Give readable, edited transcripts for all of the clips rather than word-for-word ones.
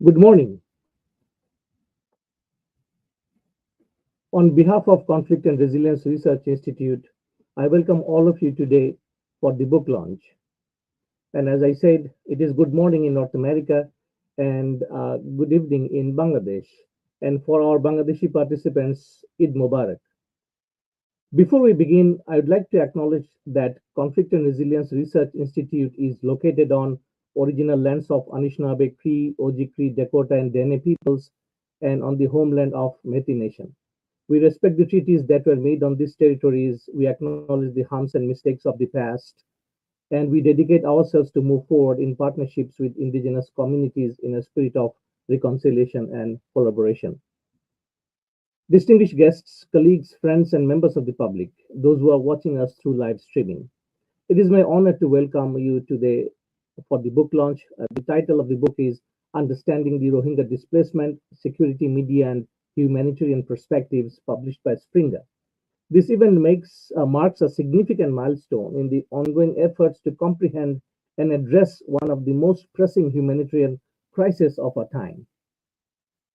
Good morning. On behalf of Conflict and Resilience Research Institute, I welcome all of you today for the book launch. And as I said, it is good morning in North America and good evening in Bangladesh. And for our Bangladeshi participants, Eid Mubarak. Before we begin, I would like to acknowledge that Conflict and Resilience Research Institute is located on original lands of Anishinaabe Cree, Oji-Cree, Dakota, and Dene peoples, and on the homeland of Metis Nation. We respect the treaties that were made on these territories. We acknowledge the harms and mistakes of the past, and we dedicate ourselves to move forward in partnerships with indigenous communities in a spirit of reconciliation and collaboration. Distinguished guests, colleagues, friends, and members of the public, those who are watching us through live streaming, it is my honor to welcome you today for the book launch. The title of the book is Understanding the Rohingya Displacement, Security, Media, and Humanitarian Perspectives, published by Springer. This event marks a significant milestone in the ongoing efforts to comprehend and address one of the most pressing humanitarian crises of our time.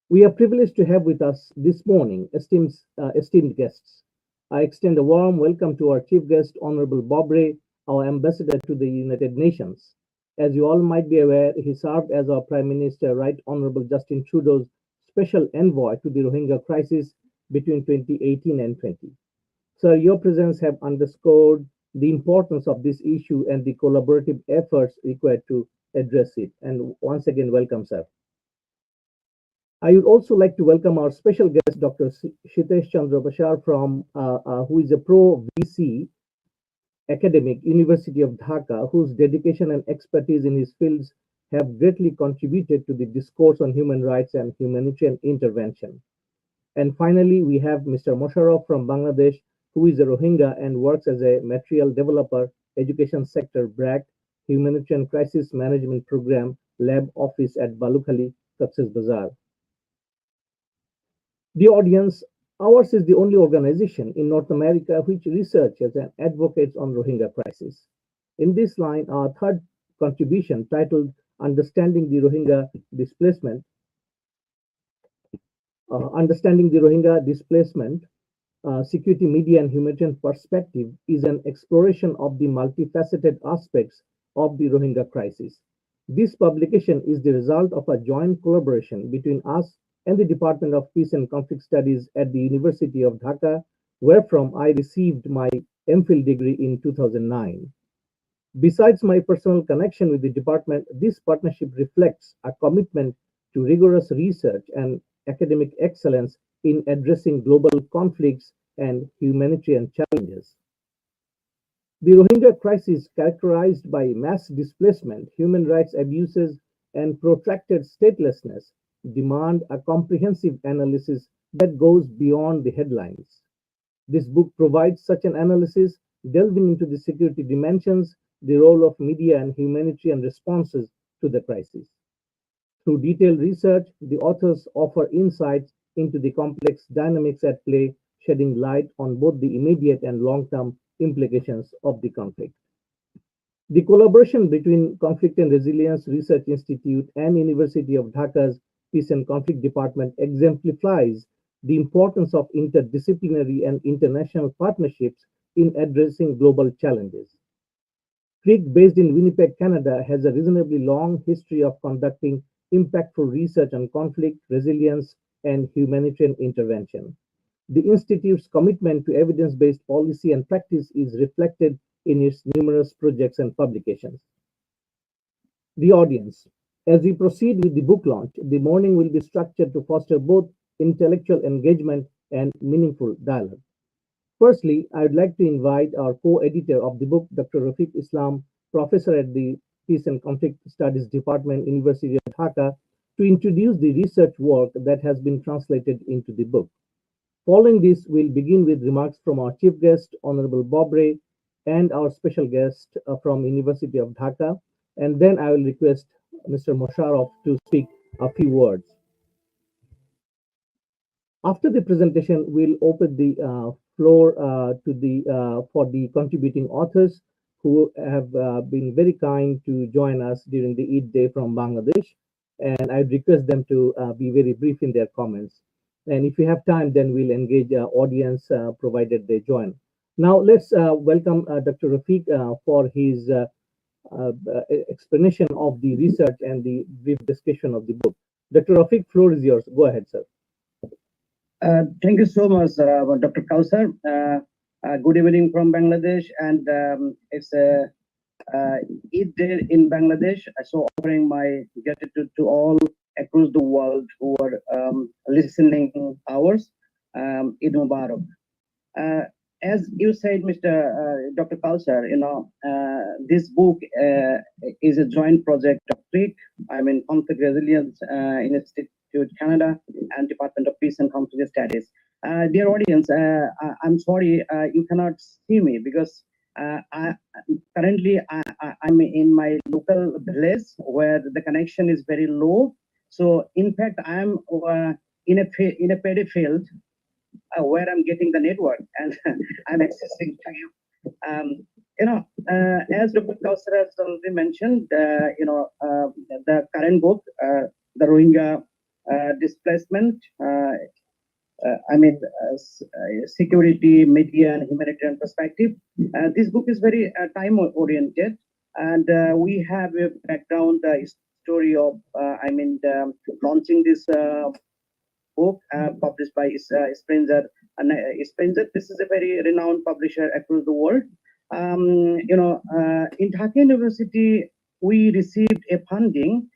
We are privileged to have with us this morning esteemed guests. I extend a warm welcome to our chief guest, Honorable Bob Ray, our ambassador to the United Nations. As you all might be aware, he served as our Prime Minister, Right Honorable Justin Trudeau's special envoy to the Rohingya crisis between 2018 and 20. Sir, your presence have underscored the importance of this issue and the collaborative efforts required to address it. And once again, welcome, sir. I would also like to welcome our special guest, Dr. Shitesh Chandra Bashar, who is a pro VC academic, University of Dhaka, whose dedication and expertise in his fields have greatly contributed to the discourse on human rights and humanitarian intervention. And finally, we have Mr. Mosharraf from Bangladesh, who is a Rohingya and works as a material developer, education sector, BRAC, Humanitarian Crisis Management Program, Lab Office at Balukhali, Success Bazaar. The audience, ours is the only organization in North America which researches and advocates on Rohingya crisis. In this line, our third contribution, titled Understanding the Rohingya Displacement, Security, Media, and Humanitarian Perspective, is an exploration of the multifaceted aspects of the Rohingya crisis. This publication is the result of a joint collaboration between us and the Department of Peace and Conflict Studies at the University of Dhaka, wherefrom I received my MPhil degree in 2009. Besides my personal connection with the department, this partnership reflects a commitment to rigorous research and academic excellence in addressing global conflicts and humanitarian challenges. The Rohingya crisis, characterized by mass displacement, human rights abuses, and protracted statelessness, demand a comprehensive analysis that goes beyond the headlines. This book provides such an analysis, delving into the security dimensions, the role of media, and humanitarian responses to the crisis. Through detailed research, the authors offer insights into the complex dynamics at play, shedding light on both the immediate and long-term implications of the conflict. The collaboration between Conflict and Resilience Research Institute and University of Dhaka's Peace and Conflict Department exemplifies the importance of interdisciplinary and international partnerships in addressing global challenges. CRRIC, based in Winnipeg, Canada, has a reasonably long history of conducting impactful research on conflict, resilience, and humanitarian intervention. The Institute's commitment to evidence-based policy and practice is reflected in its numerous projects and publications. The audience. As we proceed with the book launch, the morning will be structured to foster both intellectual engagement and meaningful dialogue. Firstly, I would like to invite our co-editor of the book, Dr. Rafiq Islam, professor at the Peace and Conflict Studies Department, University of Dhaka, to introduce the research work that has been translated into the book. Following this, we'll begin with remarks from our chief guest, Honorable Bob Ray, and our special guest from University of Dhaka, and then I will request Mr. Mosharraf to speak a few words. After the presentation, we'll open the floor for the contributing authors who have been very kind to join us during the Eid day from Bangladesh. and I request them to be very brief in their comments. And if we have time, then we'll engage audience provided they join. Now let's welcome Dr. Rafiq for his explanation of the research and the brief discussion of the book. Dr. Rafiq, floor is yours. Go ahead, sir. Thank you so much, Dr. Kausar. Good evening from Bangladesh, and it's Eid Day in Bangladesh. So offering my gratitude to all across the world who are listening ours. Eid Mubarak. Uh, as you said, Mr. Dr. Kausar, this book is a joint project of CRRIC, Conflict Resilience Institute Canada, and Department of Peace and Conflict Studies. Dear audience, I'm sorry you cannot see me because currently I'm in my local village where the connection is very low. So in fact, I'm in a paddy field where I'm getting the network and I'm accessing to you. As Dr. Kausar has already mentioned, the current book, the Rohingya displacement, security, media, and humanitarian perspective. This book is very time oriented, and we have a background story of, launching this book published by Springer. And Springer, this is a very renowned publisher across the world. In Dhaka University, we received a funding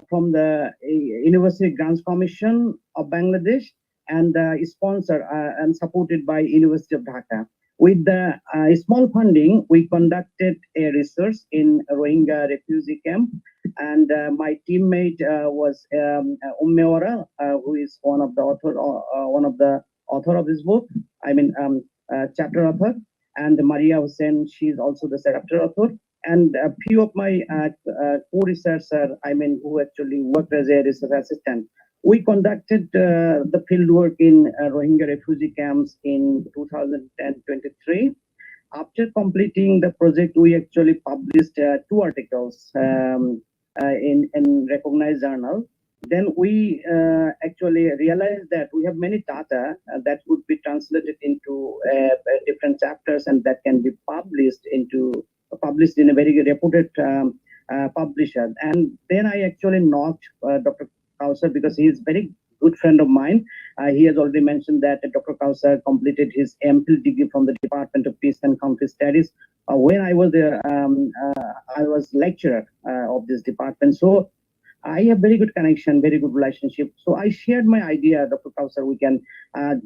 from the University Grants Commission of Bangladesh and sponsored and supported by University of Dhaka. With the small funding, we conducted a research in Rohingya refugee camp, and my teammate was Ora, who is one of the author of this book. Chapter author, and Maria Hussein, she's also the chapter author, and a few of my co-researchers, who actually worked as a research assistant. We conducted the fieldwork in Rohingya refugee camps in 2023. After completing the project, we actually published 2 articles in recognized journal. Then we actually realized that we have many data that would be translated into different chapters and that can be published in a very reputed publisher. And then I actually knocked Dr. Kausar because he is very good friend of mine. He has already mentioned that Dr. Kausar completed his MPhil degree from the Department of Peace and Conflict Studies. When I was there, I was lecturer of this department. So I have very good connection, very good relationship. So I shared my idea, Dr. Kausar, we can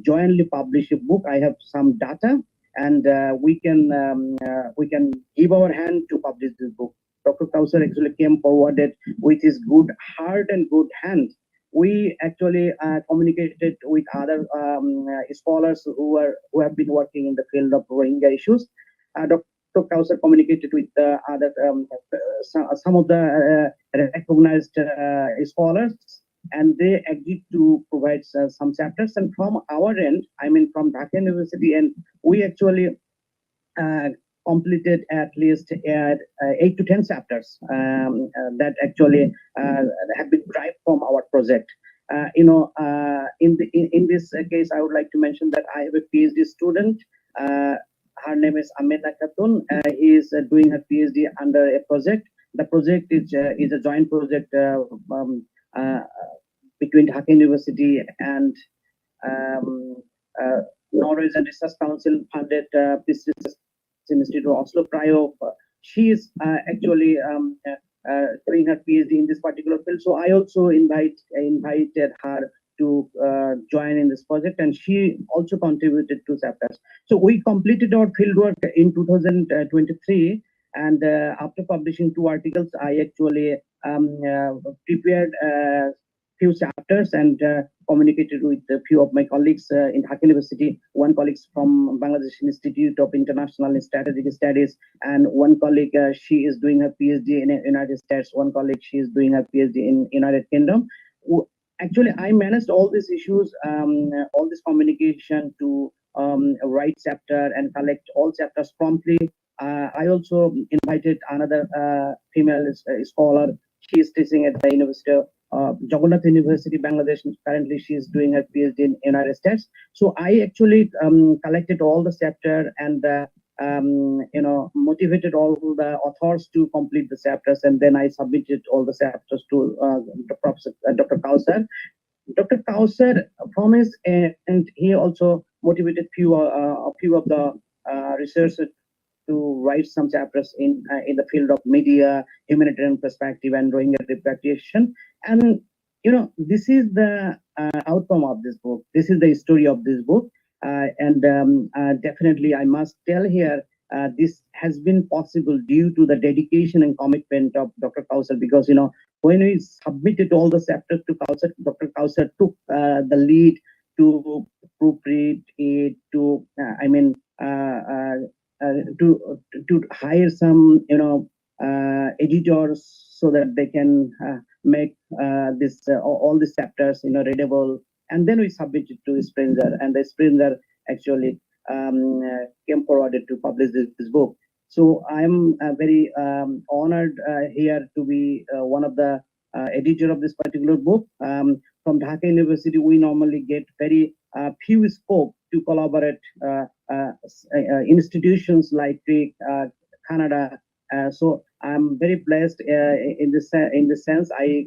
jointly publish a book. I have some data, and we can give our hand to publish this book. Dr. Kausar actually came forwarded with his good heart and good hand. We actually communicated with other scholars who have been working in the field of Rohingya issues. Dr. Kausar communicated with other some of the recognized scholars, and they agreed to provide some chapters. And from our end, from Dhaka University, and we actually completed at least 8 to 10 chapters that actually have been derived from our project. In this case, I would like to mention that I have a PhD student. Her name is Amena Khatun. He is doing her PhD under a project. The project is a joint project between Dhaka University and Norwegian Research Council funded Peace Research Institute of Oslo. She is actually doing her PhD in this particular field. So I also invited her to join in this project, and she also contributed 2 chapters. So we completed our fieldwork in 2023, and after publishing 2 articles, I actually prepared few chapters and communicated with a few of my colleagues in Dhaka University. One colleague from Bangladesh Institute of International and Strategic Studies, and one colleague, she is doing her PhD in the United States. One colleague, she is doing her PhD in United Kingdom. Actually, I managed all these issues, all this communication to write chapter and collect all chapters promptly. I also invited another female scholar. She is teaching at the University Jagannath University, Bangladesh. Currently, she is doing her PhD in United States. So I actually collected all the chapter and motivated all the authors to complete the chapters, and then I submitted all the chapters to Dr. Kausar. Dr. Kausar promised, and he also motivated a few of the researchers to write some chapters in the field of media, humanitarian perspective, and Rohingya repatriation. And this is the outcome of this book. This is the story of this book, and definitely I must tell here. This has been possible due to the dedication and commitment of Dr. Kausar, because when we submitted all the chapters to Kausar, Dr. Kausar took the lead to proofread it, to to hire some editors so that they can make this all these chapters readable, and then we submitted to Springer, and the Springer actually came forward to publish this book. So I'm very honored here to be one of the editor of this particular book. From Dhaka University, we normally get very few scope to collaborate institutions like CRRIC, Canada. So I'm very blessed in this sense. I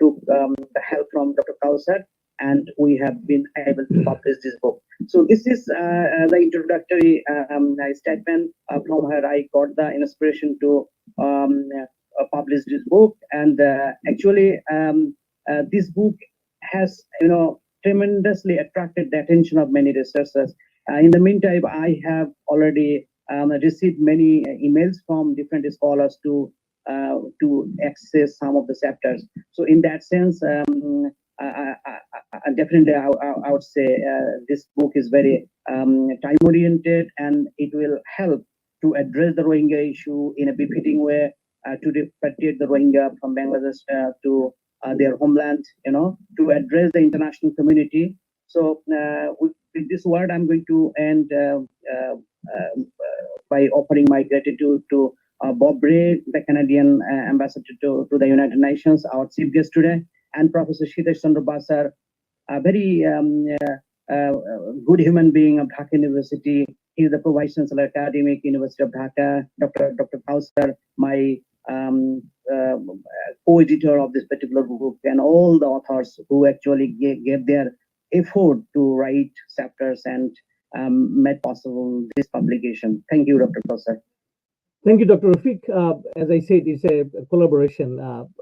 took the help from Dr. Kausar, and we have been able to publish this book. So this is the introductory statement. From her, I got the inspiration to publish this book, and actually, this book has tremendously attracted the attention of many researchers. In the meantime, I have already received many emails from different scholars to access some of the chapters. So in that sense, definitely I would say this book is very time oriented, and it will help to address the Rohingya issue in a befitting way, to repatriate the Rohingya from Bangladesh to their homeland, to address the international community. So with this word, I'm going to end by offering my gratitude to Bob Bray, the Canadian ambassador to the United Nations, our chief guest today, and Professor Shitesh Chandra Basar, a very good human being of Dhaka University. He is the Vice Chancellor Academic, University of Dhaka. Dr. Kausar, my co-editor of this particular book, and all the authors who actually gave their effort to write chapters and made possible this publication. Thank you, Dr. Kausar. Thank you, Dr. Rafiq. As I said, it's a collaboration.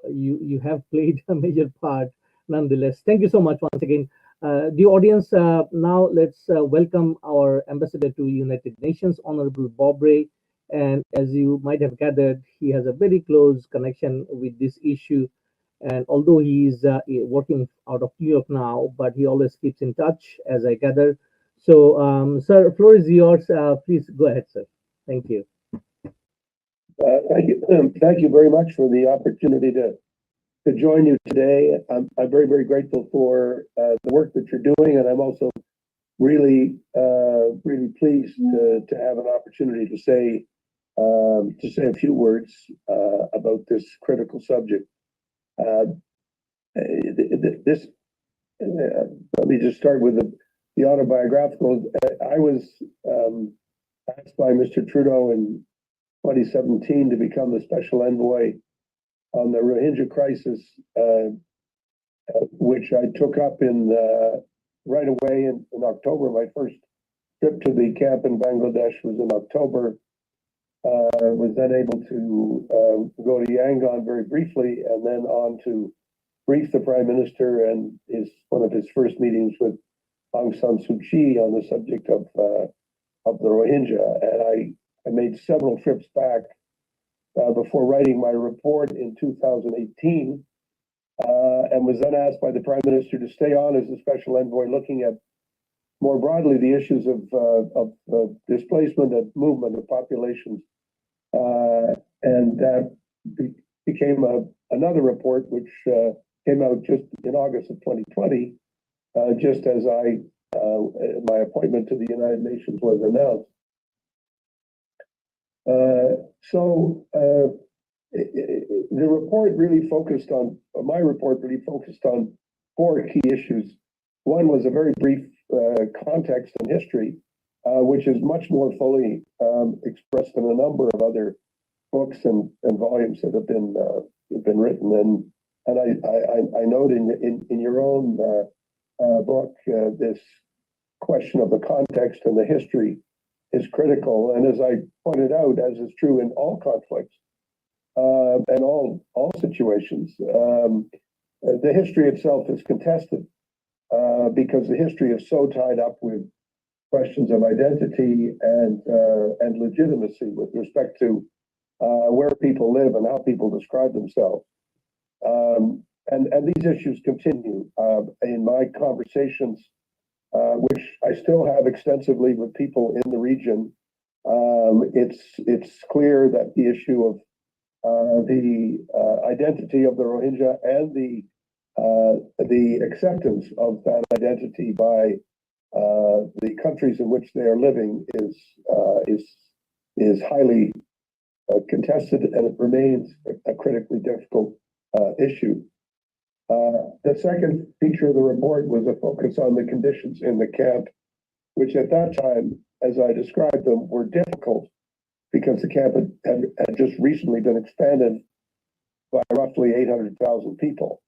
You have played a major part nonetheless. Thank you so much once again. The audience, now let's welcome our ambassador to United Nations, Honorable Bob Ray. And as you might have gathered, he has a very close connection with this issue. And although he is working out of New York now, but he always keeps in touch, as I gather. So, sir, floor is yours. Please go ahead, sir. Thank you. Thank you very much for the opportunity to join you today. I'm very, very grateful for the work that you're doing, and I'm also really pleased to have an opportunity to say a few words about this critical subject. Let me just start with the autobiographical. I was asked by Mr. Trudeau in 2017 to become the special envoy on the Rohingya crisis, which I took up right away in October. My first trip to the camp in Bangladesh was in October. Was then able to go to Yangon very briefly, and then on to brief the Prime Minister and one of his first meetings with Aung San Suu Kyi on the subject of the Rohingya. And I made several trips back before writing my report in 2018, and was then asked by the Prime Minister to stay on as the special envoy, looking at more broadly the issues of displacement and movement of populations. And that became another report, which came out just in August of 2020, just as my appointment to the United Nations was announced. So the report really focused on, my report really focused on four key issues. One was a very brief context and history, which is much more fully expressed in a number of other books and volumes that have been written. And I note in your own book this question of the context and the history is critical. And as I pointed out, as is true in all conflicts and all situations, the history itself is contested because the history is so tied up with questions of identity and legitimacy with respect to where people live and how people describe themselves. And these issues continue in my conversations, which I still have extensively with people in the region. It's clear that the issue of the identity of the Rohingya and the acceptance of that identity by the countries in which they are living is highly contested, and it remains a critically difficult issue. The second feature of the report was a focus on the conditions in the camp, which at that time, as I described them, were difficult because the camp had just recently been expanded by roughly 800,000 people.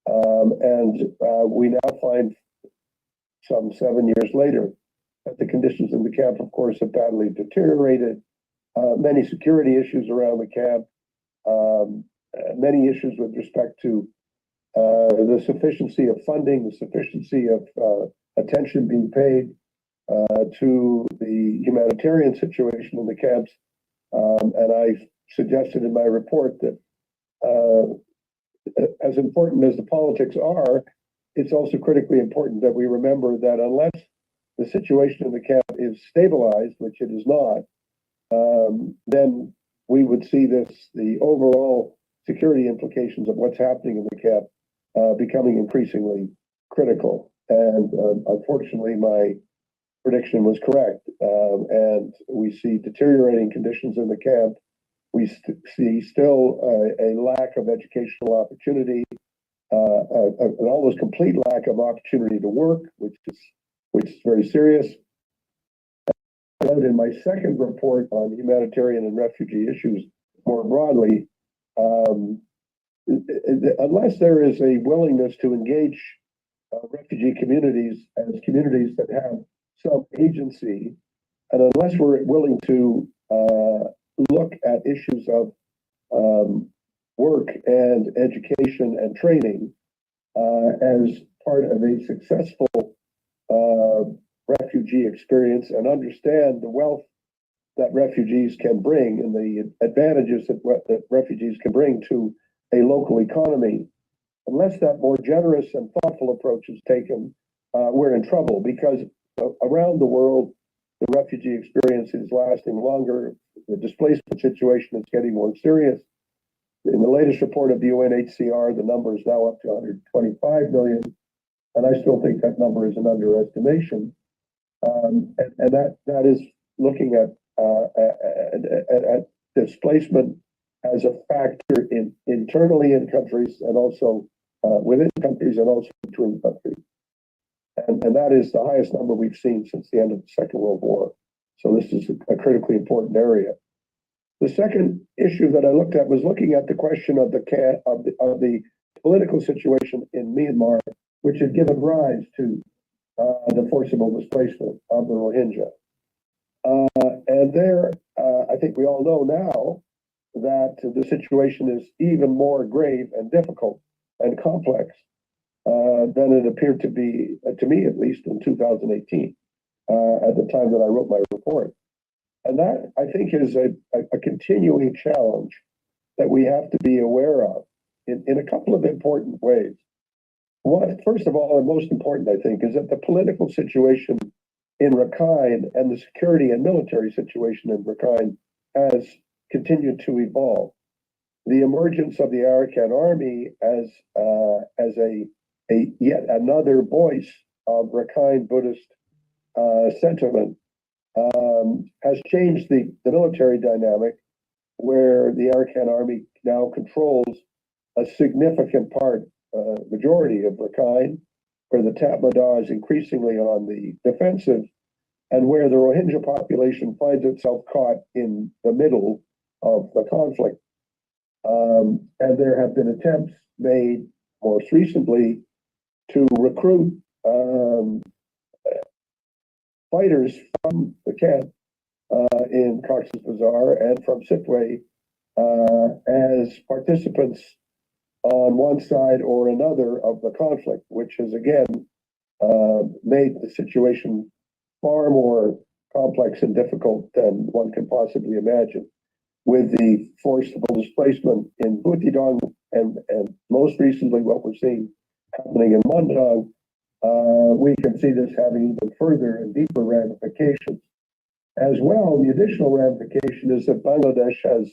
And we now find, some 7 years later, that the conditions in the camp, of course, have badly deteriorated. Many security issues around the camp, many issues with respect to the sufficiency of funding, the sufficiency of attention being paid to the humanitarian situation in the camps. And I suggested in my report that as important as the politics are, it's also critically important that we remember that unless the situation in the camp is stabilized, which it is not, then we would see the overall security implications of what's happening in the camp becoming increasingly critical. And unfortunately, my prediction was correct. And we see deteriorating conditions in the camp. We see still a lack of educational opportunity, an almost complete lack of opportunity to work, which is very serious. In my second report on humanitarian and refugee issues more broadly, unless there is a willingness to engage refugee communities as communities that have some agency, and unless we're willing to look at issues of work and education and training as part of a successful refugee experience, and understand the wealth that refugees can bring and the advantages that refugees can bring to a local economy, unless that more generous and thoughtful approach is taken, we're in trouble, because around the world, the refugee experience is lasting longer. The displacement situation is getting more serious. In the latest report of the UNHCR, the number is now up to 125 million, and I still think that number is an underestimation. And that is looking at displacement as a factor internally in countries, and also within countries, and also between countries. And that is the highest number we've seen since the end of the Second World War. So this is a critically important area. The second issue that I looked at was looking at the question of the political situation in Myanmar, which had given rise to the forcible displacement of the Rohingya. And there, I think we all know now that the situation is even more grave and difficult and complex than it appeared to be, to me at least, in 2018, at the time that I wrote my report. And that, I think, is a continuing challenge that we have to be aware of in a couple of important ways. One, first of all, and most important, I think, is that the political situation in Rakhine and the security and military situation in Rakhine has continued to evolve. The emergence of the Arakan Army as a yet another voice of Rakhine Buddhist sentiment has changed the military dynamic where the Arakan army now controls a significant part, majority of Rakhine, where the Tatmadaw is increasingly on the defensive, and where the Rohingya population finds itself caught in the middle of the conflict. And there have been attempts made most recently to recruit fighters from the camp in Cox's Bazar and from Sitwe as participants on one side or another of the conflict, which has again made the situation far more complex and difficult than one can possibly imagine. With the forcible displacement in Butidong and most recently what we're seeing happening in Mondong, we can see this having even further and deeper ramifications. As well, the additional ramification is that Bangladesh has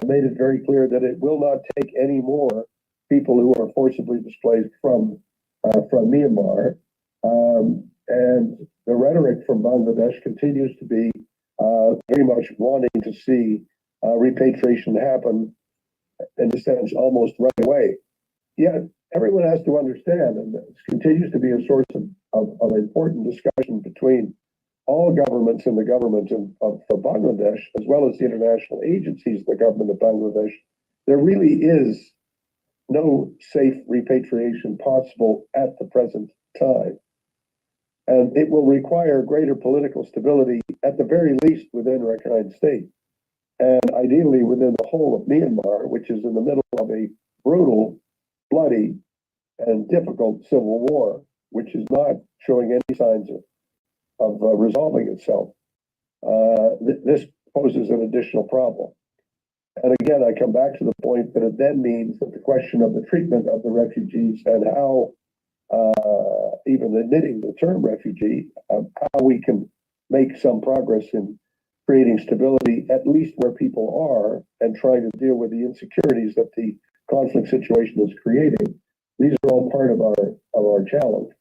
made it very clear that it will not take any more people who are forcibly displaced from Myanmar. And the rhetoric from Bangladesh continues to be very much wanting to see repatriation happen, in a sense, almost right away. Yet everyone has to understand, and this continues to be a source of important discussion between all governments and the government of Bangladesh, as well as the international agencies of the government of Bangladesh, there really is no safe repatriation possible at the present time. And it will require greater political stability, at the very least within Rakhine State, and ideally within the whole of Myanmar, which is in the middle of a brutal, bloody, and difficult civil war, which is not showing any signs of resolving itself. This poses an additional problem. And again, I come back to the point that it then means that the question of the treatment of the refugees and how, even admitting the term refugee, how we can make some progress in creating stability, at least where people are, and trying to deal with the insecurities that the conflict situation is creating. These are all part of our challenge.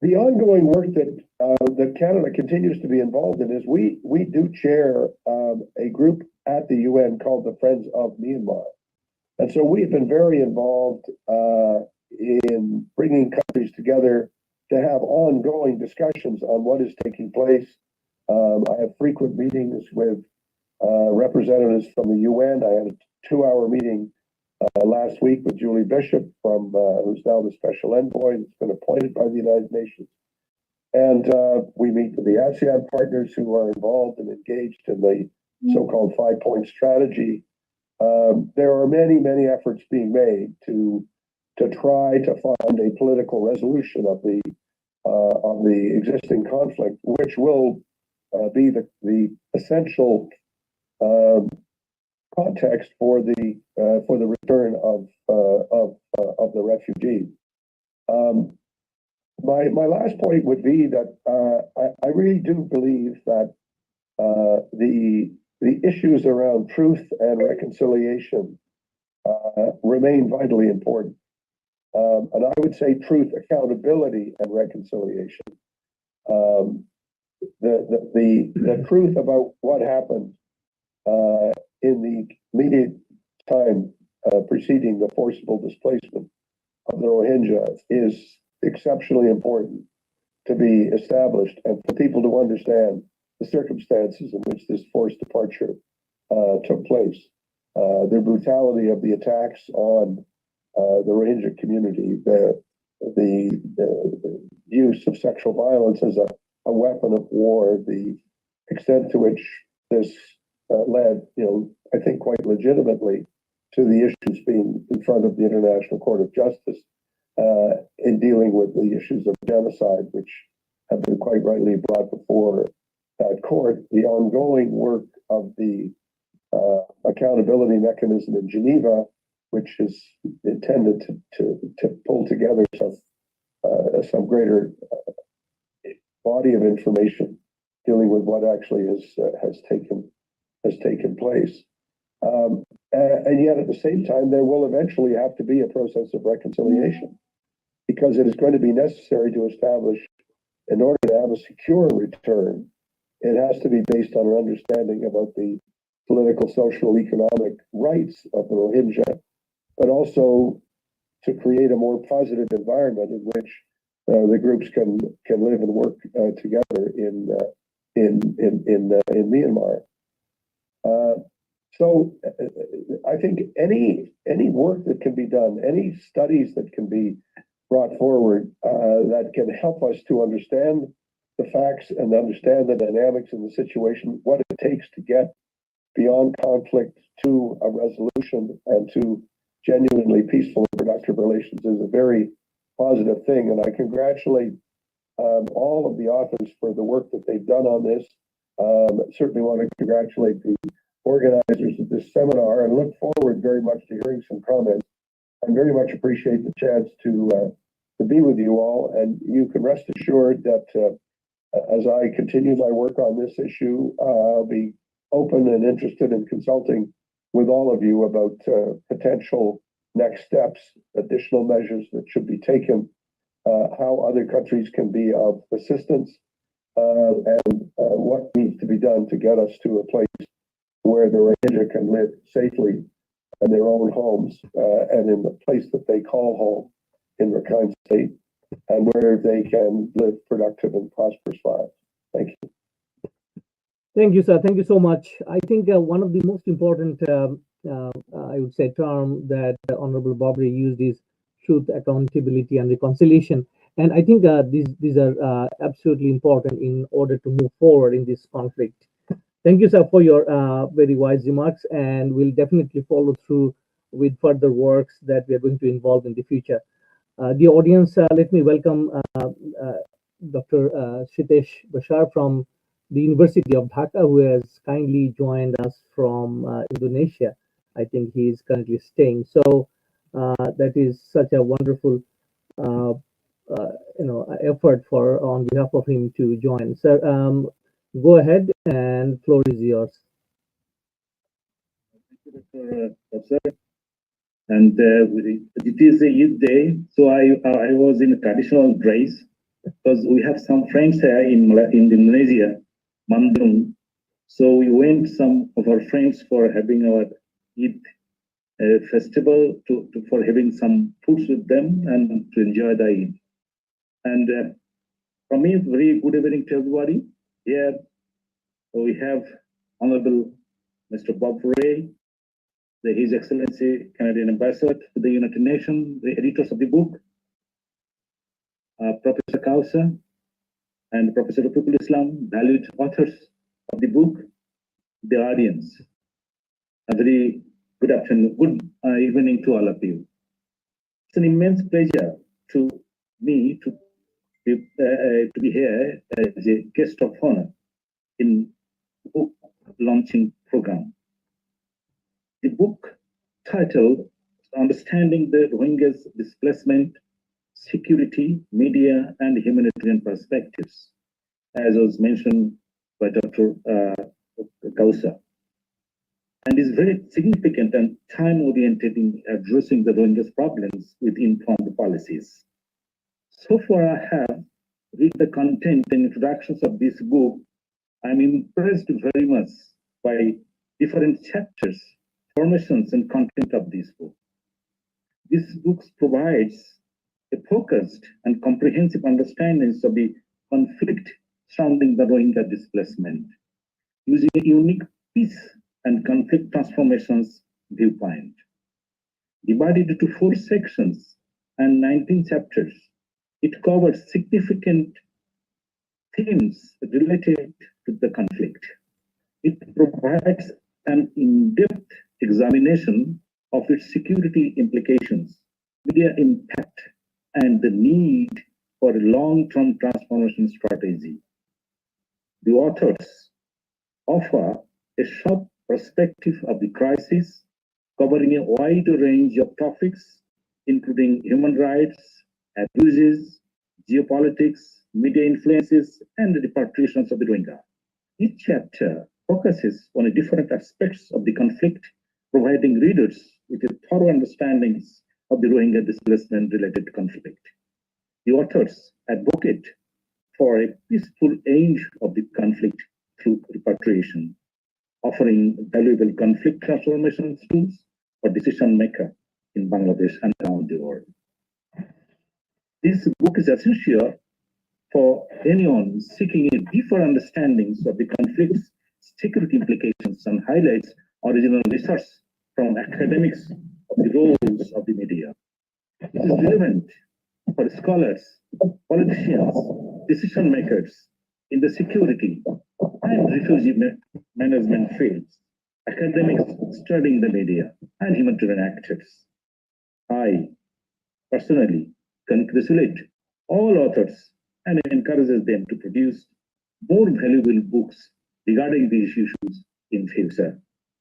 The ongoing work that Canada continues to be involved in is we do chair a group at the UN called the Friends of Myanmar. And so we've been very involved in bringing countries together to have ongoing discussions on what is taking place. I have frequent meetings with representatives from the UN. I had a 2-hour meeting last week with Julie Bishop, who's now the special envoy that's been appointed by the United Nations. And we meet with the ASEAN partners who are involved and engaged in the so-called 5-point strategy. There are many, many efforts being made to try to find a political resolution of the existing conflict, which will be the essential context for the return of the refugees. My last point would be that I really do believe that the issues around truth and reconciliation remain vitally important. And I would say truth, accountability, and reconciliation. The truth about what happened in the immediate time preceding the forcible displacement of the Rohingya is exceptionally important to be established and for people to understand the circumstances in which this forced departure took place. The brutality of the attacks on the Rohingya community, the use of sexual violence as a weapon of war, the extent to which this led, I think quite legitimately to the issues being in front of the International Court of Justice in dealing with the issues of genocide, which have been quite rightly brought before that court. The ongoing work of the accountability mechanism in Geneva, which is intended to pull together some greater body of information dealing with what actually has taken place. And yet at the same time, there will eventually have to be a process of reconciliation, because it is going to be necessary to establish, in order to have a secure return it has to be based on an understanding about the political, social, economic rights of the Rohingya, but also to create a more positive environment in which the groups can live and work together in Myanmar. So I think any work that can be done, any studies that can be brought forward that can help us to understand the facts and understand the dynamics in the situation, what it takes to get beyond conflict to a resolution and to genuinely peaceful and productive relations is a very positive thing. And I congratulate all of the authors for the work that they've done on this. Certainly want to congratulate the organizers of this seminar and look forward very much to hearing some comments. I very much appreciate the chance to be with you all, and you can rest assured that as I continue my work on this issue, I'll be open and interested in consulting with all of you about potential next steps, additional measures that should be taken, how other countries can be of assistance, and what needs to be done to get us to a place where the Rohingya can live safely in their own homes and in the place that they call home in Rakhine State, and where they can live productive and prosperous lives. Thank you. Thank you, sir. Thank you so much. I think one of the most important, I would say, term that Honorable Bobry used is truth, accountability, and reconciliation. And I think these are absolutely important in order to move forward in this conflict. Thank you, sir, for your very wise remarks, and we'll definitely follow through with further works that we are going to involve in the future. The audience, let me welcome Dr. Shitesh Bashar from the University of Dhaka, who has kindly joined us from Indonesia. I think he is currently staying. So that is such a wonderful, effort on behalf of him to join. Sir, go ahead, and floor is yours. Thank you, Dr. And it is a Eid day, so I was in a traditional dress because we have some friends here in Indonesia, Bandung. So we went some of our friends for having our Eid festival for having some foods with them and to enjoy the Eid. And for me, very good evening to everybody. Here we have Honorable Mr. Bob Ray, His Excellency Canadian Ambassador to the United Nations, the editors of the book, Professor Kausa, and Professor Rafeekul Islam, valued authors of the book, the audience. A very good afternoon, good evening to all of you. It's an immense pleasure to me to be here as a guest of honor in book launching program. The book titled Understanding the Rohingyas' Displacement, Security, Media, and Humanitarian Perspectives, as was mentioned by Dr. Kausa, and is very significant and time-oriented in addressing the Rohingyas' problems with informed policies. So far, I have read the content and introductions of this book. I'm impressed very much by different chapters, formations, and content of this book. This book provides a focused and comprehensive understanding of the conflict surrounding the Rohingya displacement, using a unique peace and conflict transformations viewpoint. Divided into 4 sections and 19 chapters, it covers significant themes related to the conflict. It provides an in-depth examination of its security implications, media impact, and the need for a long-term transformation strategy. The authors offer a sharp perspective of the crisis, covering a wide range of topics, including human rights, abuses, geopolitics, media influences, and the repatriations of the Rohingya. Each chapter focuses on different aspects of the conflict, providing readers with a thorough understanding of the Rohingya displacement-related conflict. The authors advocate for a peaceful end of the conflict through repatriation, offering valuable conflict transformation tools for decision maker in Bangladesh and around the world. This book is essential for anyone seeking a deeper understanding of the conflict's security implications and highlights original research from academics of the roles of the media. It is relevant for scholars, politicians, decision makers in the security and refugee management fields, academics studying the media, and humanitarian actors. I personally congratulate all authors and encourages them to produce more valuable books regarding these issues in future.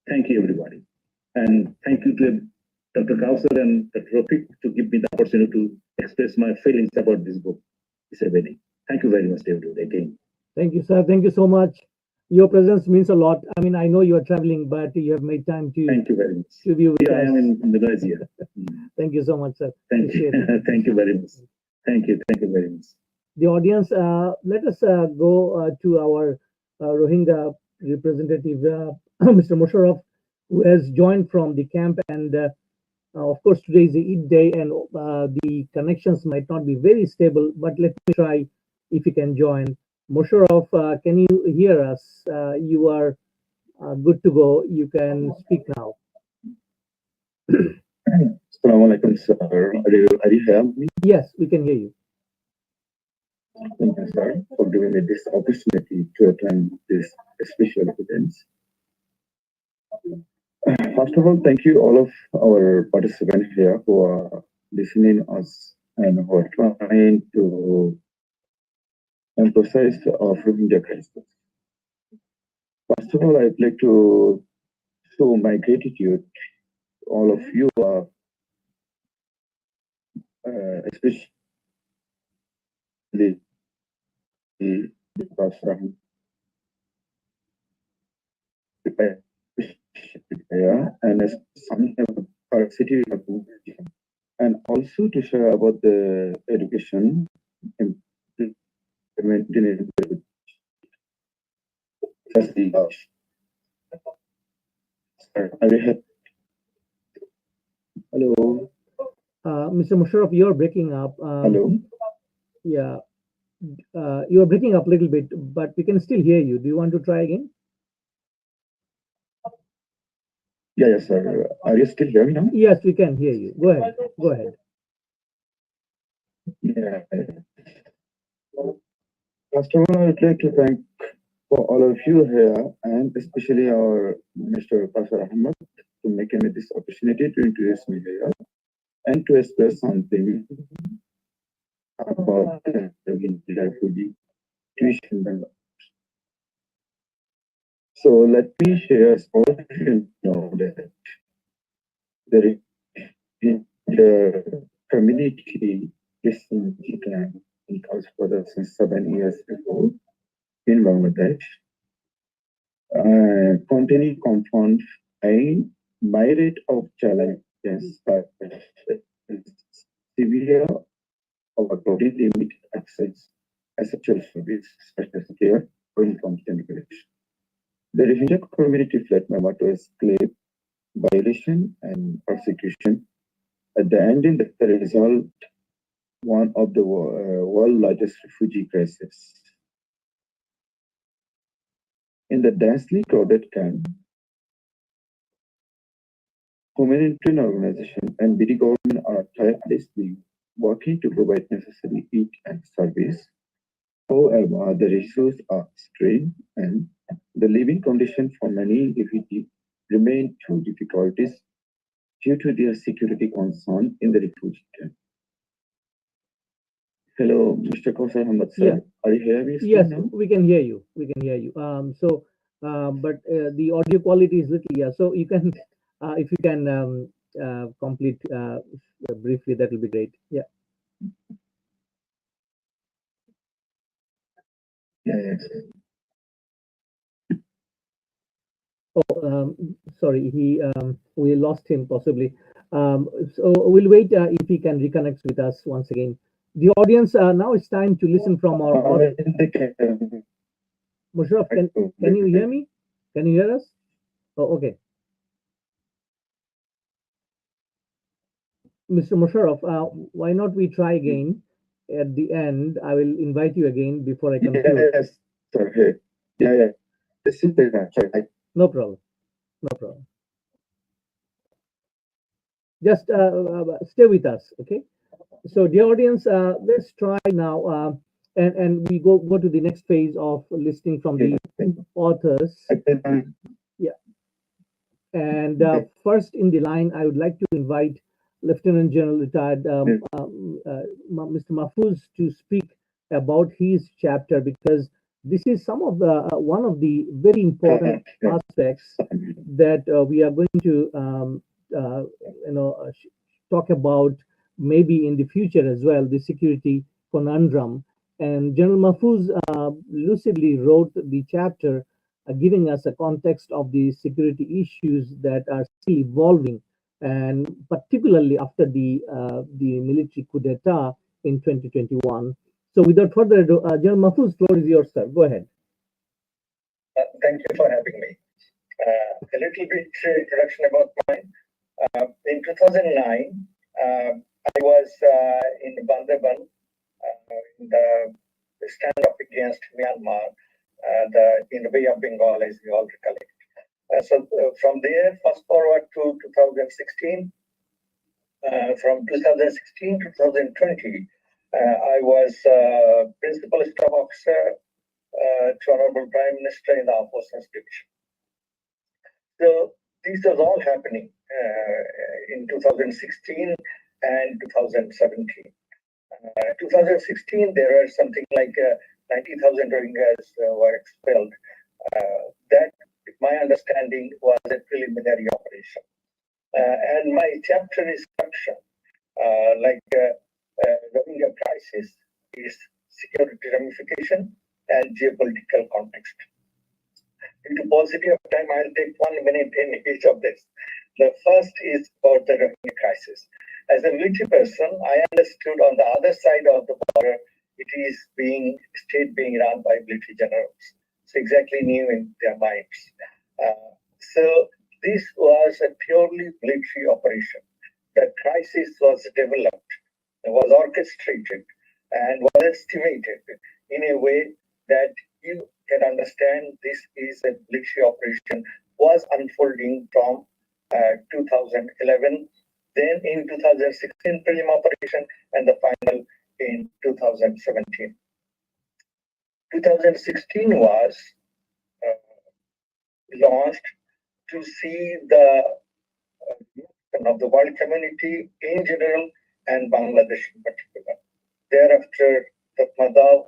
Thank you, everybody. And thank you to Dr. Kausar and Dr. Rafiq to give me the opportunity to express my feelings about this book this evening. Thank you very much, everybody, again. Thank you, sir. Thank you so much. Your presence means a lot. I mean, I know you are traveling, but you have made time to. Thank you very much. To be with Here us. I am in Malaysia. Thank you so much, sir. Thank you. Thank you very much. Thank you. Thank you very much. The audience, let us go to our Rohingya representative, Mr. Musharraf, who has joined from the camp. And of course, today is the Eid day, and the connections might not be very stable, but let me try if you can join. Musharraf, can you hear us? You are good to go. You can speak now. Assalamu alaikum, sir. Are you hearing me? Yes, we can hear you. Thank you, sir, for giving me this opportunity to attend this special event. First of all, thank you all of our participants here who are listening us and who are trying to emphasize the Rohingya crisis. First of all, I'd like to show my gratitude to all of you, especially because and as some of our city and also to share about the education Hello. Mr. Musharraf, you're breaking up. Hello. Yeah, you are breaking up a little bit, but we can still hear you. Do you want to try again? Yes, sir. Are you still hearing now? Yes, we can hear you. Go ahead. Go ahead. Yeah. First of all, I would like to thank for all of you here, and especially our Mr. Pasar Ahmed, to make me this opportunity to introduce me here and to express something about the refugee situation. So let me share all of you know that the community recently came in Calcutta since 7 years ago in Bangladesh, continue to confront a myriad of challenges that severe overcrowding, limited access, essential services such as care or income integration. The refugee community fled Myanmar to escape violation and persecution. At the end, the result, one of the world's largest refugee crises. In the densely crowded camp, humanitarian organizations and BD government are tirelessly working to provide necessary aid and service. However, the resources are strained and the living conditions for many refugees remain too difficult due to their security concern in the refugee camp. Hello, Mr. Kausar Ahmed, sir. Yeah. Are you hearing me? Yes, now? we can hear you. We can hear you. But the audio quality is little, yeah. So you can, if you can complete briefly, that will be great. Yeah. Yes. Oh, sorry, we lost him possibly. So we'll wait if he can reconnect with us once again. The audience, now it's time to listen from our audience. Musharraf, can you hear me? Can you hear us? Oh, okay. Mr. Musharraf, why not we try again? At the end, I will invite you again before I conclude. Yes, sir. Yeah. This is the No problem. No problem. Just stay with us, okay? So, dear audience, let's try now, and we go to the next phase of listening from the authors. Yeah. And first in the line, I would like to invite Lieutenant General retired Mr. Mahfouz to speak about his chapter, because this is some of the one of the very important aspects that we are going to talk about maybe in the future as well, the security conundrum. And General Mahfouz lucidly wrote the chapter giving us a context of the security issues that are still evolving, and particularly after the military coup d'etat in 2021. So, without further ado, General Mahfouz, floor is yours, sir. Go ahead. Thank you for having me. A little bit introduction about mine. In 2009, I was in Bandarban in the stand-up against Myanmar, in the Bay of Bengal, as we all recollect. So from there, fast forward to 2016. From 2016 to 2020, I was Principal Staff Officer to Honorable Prime Minister in the Armed Forces Division. So this was all happening in 2016 and 2017. 2016, there were something like 90,000 Rohingyas were expelled. That, my understanding, was a preliminary operation. And my chapter is structured Rohingya crisis is security ramification and geopolitical context. Due to paucity of time, I'll take 1 minute in each of this. The first is about the Rohingya crisis. As a military person, I understood on the other side of the border, it is state being run by military generals. It's exactly new in their minds. So this was a purely military operation. The crisis was developed, was orchestrated, and was estimated in a way that you can understand this is a military operation was unfolding from 2011, then in 2016 prelim operation, and the final in 2017. 2016 was launched to see the of the world community in general and Bangladesh in particular. Thereafter, the Madhav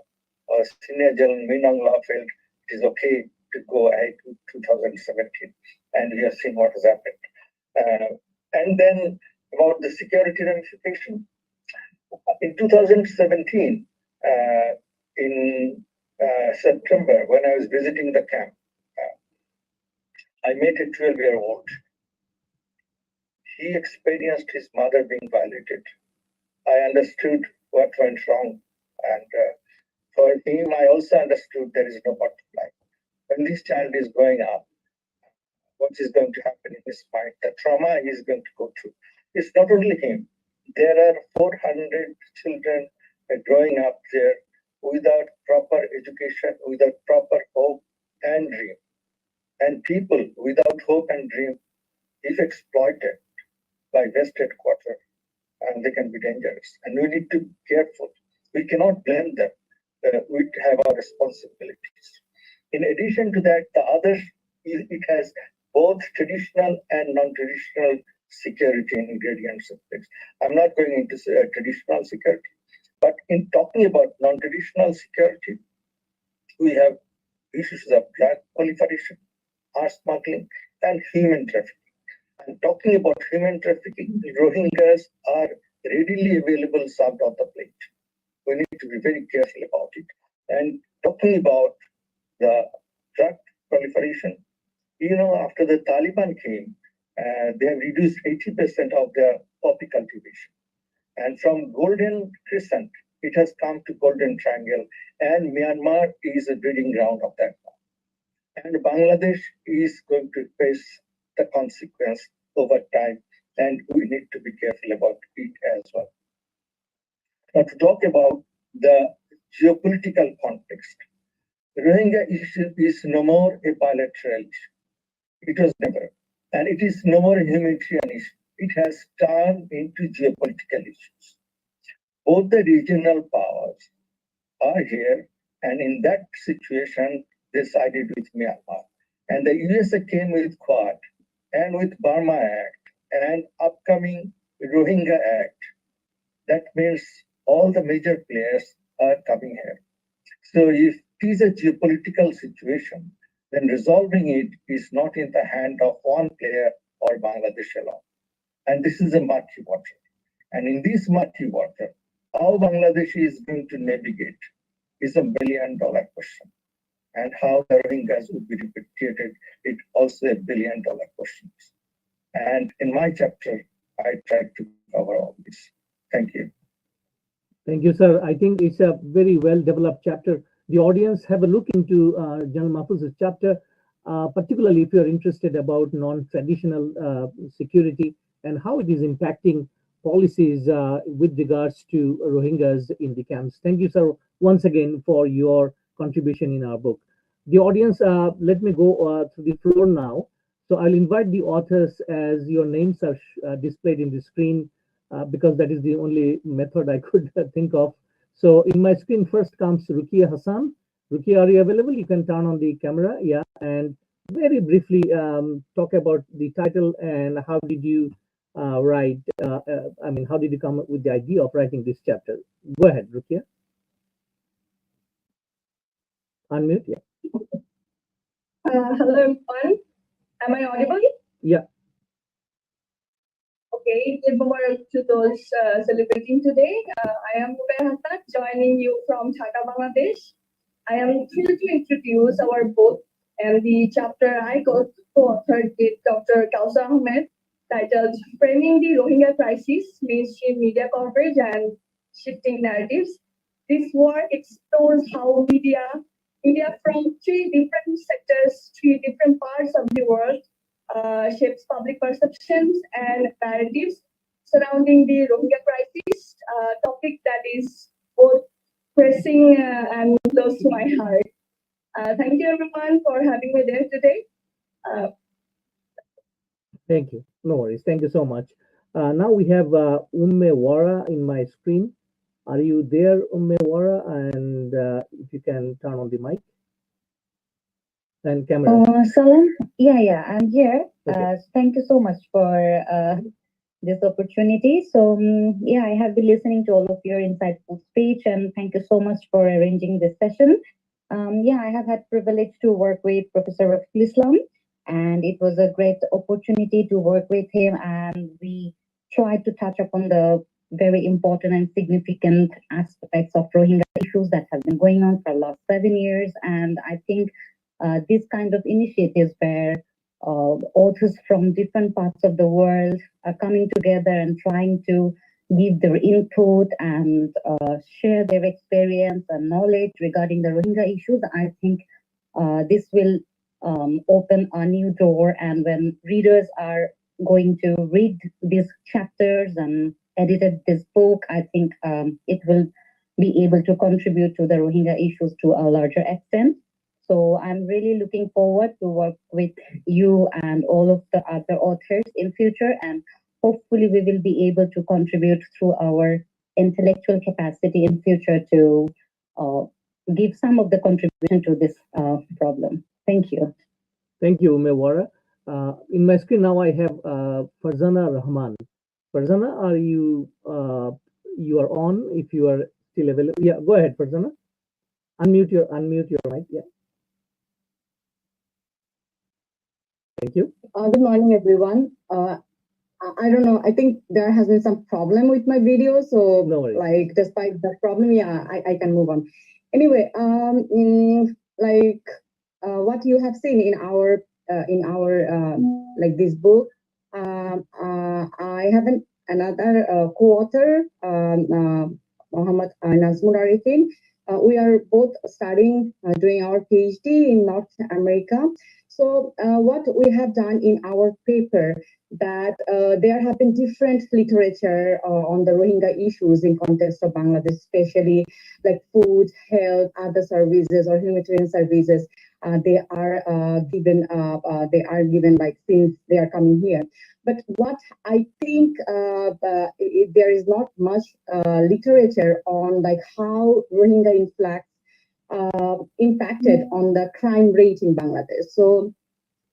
Senior General Minangla felt it is okay to go ahead to 2017, and we have seen what has happened. And then about the security ramification. In 2017, in September, when I was visiting the camp, I met a 12-year-old. He experienced his mother being violated. I understood what went wrong, and for him, I also understood there is no butterfly. When this child is growing up, what is going to happen in his mind, the trauma he is going to go through. It's not only him. There are 400 children growing up there without proper education, without proper hope and dream. And people without hope and dream, if exploited by vested quarter, and they can be dangerous. And we need to be careful. We cannot blame them. We have our responsibilities. In addition to that, the other, it has both traditional and non-traditional security ingredients of things. I'm not going into traditional security, but in talking about non-traditional security, we have issues of drug proliferation, arms smuggling, and human trafficking. And talking about human trafficking, Rohingyas are readily available served on the plate. We need to be very careful about it. And talking about the drug proliferation, after the Taliban came, they have reduced 80% of their poppy cultivation. And from Golden Crescent, it has come to Golden Triangle, and Myanmar is a breeding ground of that. And Bangladesh is going to face the consequence over time, and we need to be careful about it as well. Now, to talk about the geopolitical context, Rohingya issue is no more a bilateral issue. It was never. And it is no more a humanitarian issue. It has turned into geopolitical issues. Both the regional powers are here, and in that situation, they sided with Myanmar. And the USA came with Quad and with Burma Act and upcoming Rohingya Act. That means all the major players are coming here. So if it is a geopolitical situation, then resolving it is not in the hand of one player or Bangladesh alone. And this is a murky water. And in this murky water, how Bangladesh is going to navigate is $1 billion question. And how the Rohingyas would be repatriated is also $1 billion question. And in my chapter, I tried to cover all this. Thank you. Thank you, sir. I think it's a very well developed chapter. The audience have a look into General Mahfouz's chapter, particularly if you're interested about non-traditional security and how it is impacting policies with regards to Rohingyas in the camps. Thank you, sir, once again for your contribution in our book. The audience, let me go to the floor now. So I'll invite the authors as your names are displayed in the screen. Because that is the only method I could think of. So in my screen first comes Rukia Hassan. Rukia, are you available? You can turn on the camera, yeah, and very briefly talk about the title and how did you write, how did you come up with the idea of writing this chapter? Go ahead, Rukia. Unmute, yeah. Hello everyone. Am I audible? Yeah. Okay, good morning to those celebrating today. I am Rukia Hassan, joining you from Dhaka, Bangladesh. I am thrilled to introduce our book and the chapter I co-authored with Dr. Kausar Ahmed, titled Framing the Rohingya Crisis, Mainstream Media Coverage and Shifting Narratives. This work explores how media from three different sectors, three different parts of the world, shapes public perceptions and narratives surrounding the Rohingya crisis, topic that is both pressing and close to my heart. Thank you everyone for having me there today. Thank you. No worries. Thank you so much. Now we have Umme Wara in my screen. Are you there, Umme Wara? And if you can turn on the mic and camera. Salam. Yeah, I'm here. Okay. Thank you so much for this opportunity. So, I have been listening to all of your insightful speech, and thank you so much for arranging this session. I have had privilege to work with Professor Rafiqul Islam, and it was a great opportunity to work with him, and we tried to touch upon the very important and significant aspects of Rohingya issues that have been going on for the last 7 years. And I think this kind of initiatives where authors from different parts of the world are coming together and trying to give their input and share their experience and knowledge regarding the Rohingya issues. I think this will open a new door, and when readers are going to read these chapters and edited this book, I think it will be able to contribute to the Rohingya issues to a larger extent. So I'm really looking forward to work with you and all of the other authors in future, and hopefully we will be able to contribute through our intellectual capacity in future to give some of the contribution to this problem. Thank you. Thank you, Umme Wara. In my screen now I have Farzana Rahman. Farzana, are you you are on if you are still available? Yeah, go ahead, Farzana. Unmute your mic. Yeah. Thank you. Good morning, everyone. I don't know. I think there has been some problem with my video, so No worries. like despite the problem, I can move on. Anyway, what you have seen in our like this book, I have another co-author, Muhammad Nazmul Arifin. we are both studying, doing our PhD in North America. So what we have done in our paper that there have been different literature on the Rohingya issues in context of Bangladesh, especially like food, health, other services or humanitarian services. They are given like since they are coming here. But what I think there is not much literature on like how Rohingya influx impacted on the crime rate in Bangladesh. So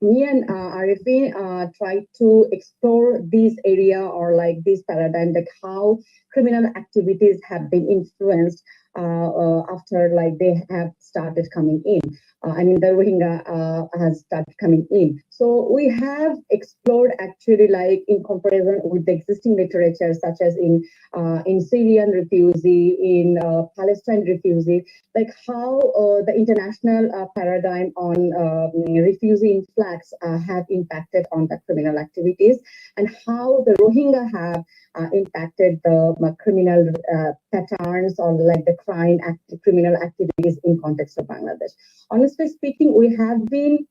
me and Arifin tried to explore this area or like this paradigm, like how criminal activities have been influenced after like they have started coming in. I mean, the Rohingya has started coming in. So we have explored actually like in comparison with the existing literature, such as in Syrian refugee, in Palestine refugee, like how the international paradigm on refugee influx have impacted on the criminal activities, and how the Rohingya have impacted the criminal patterns or like the criminal activities in context of Bangladesh. Honestly speaking, we have been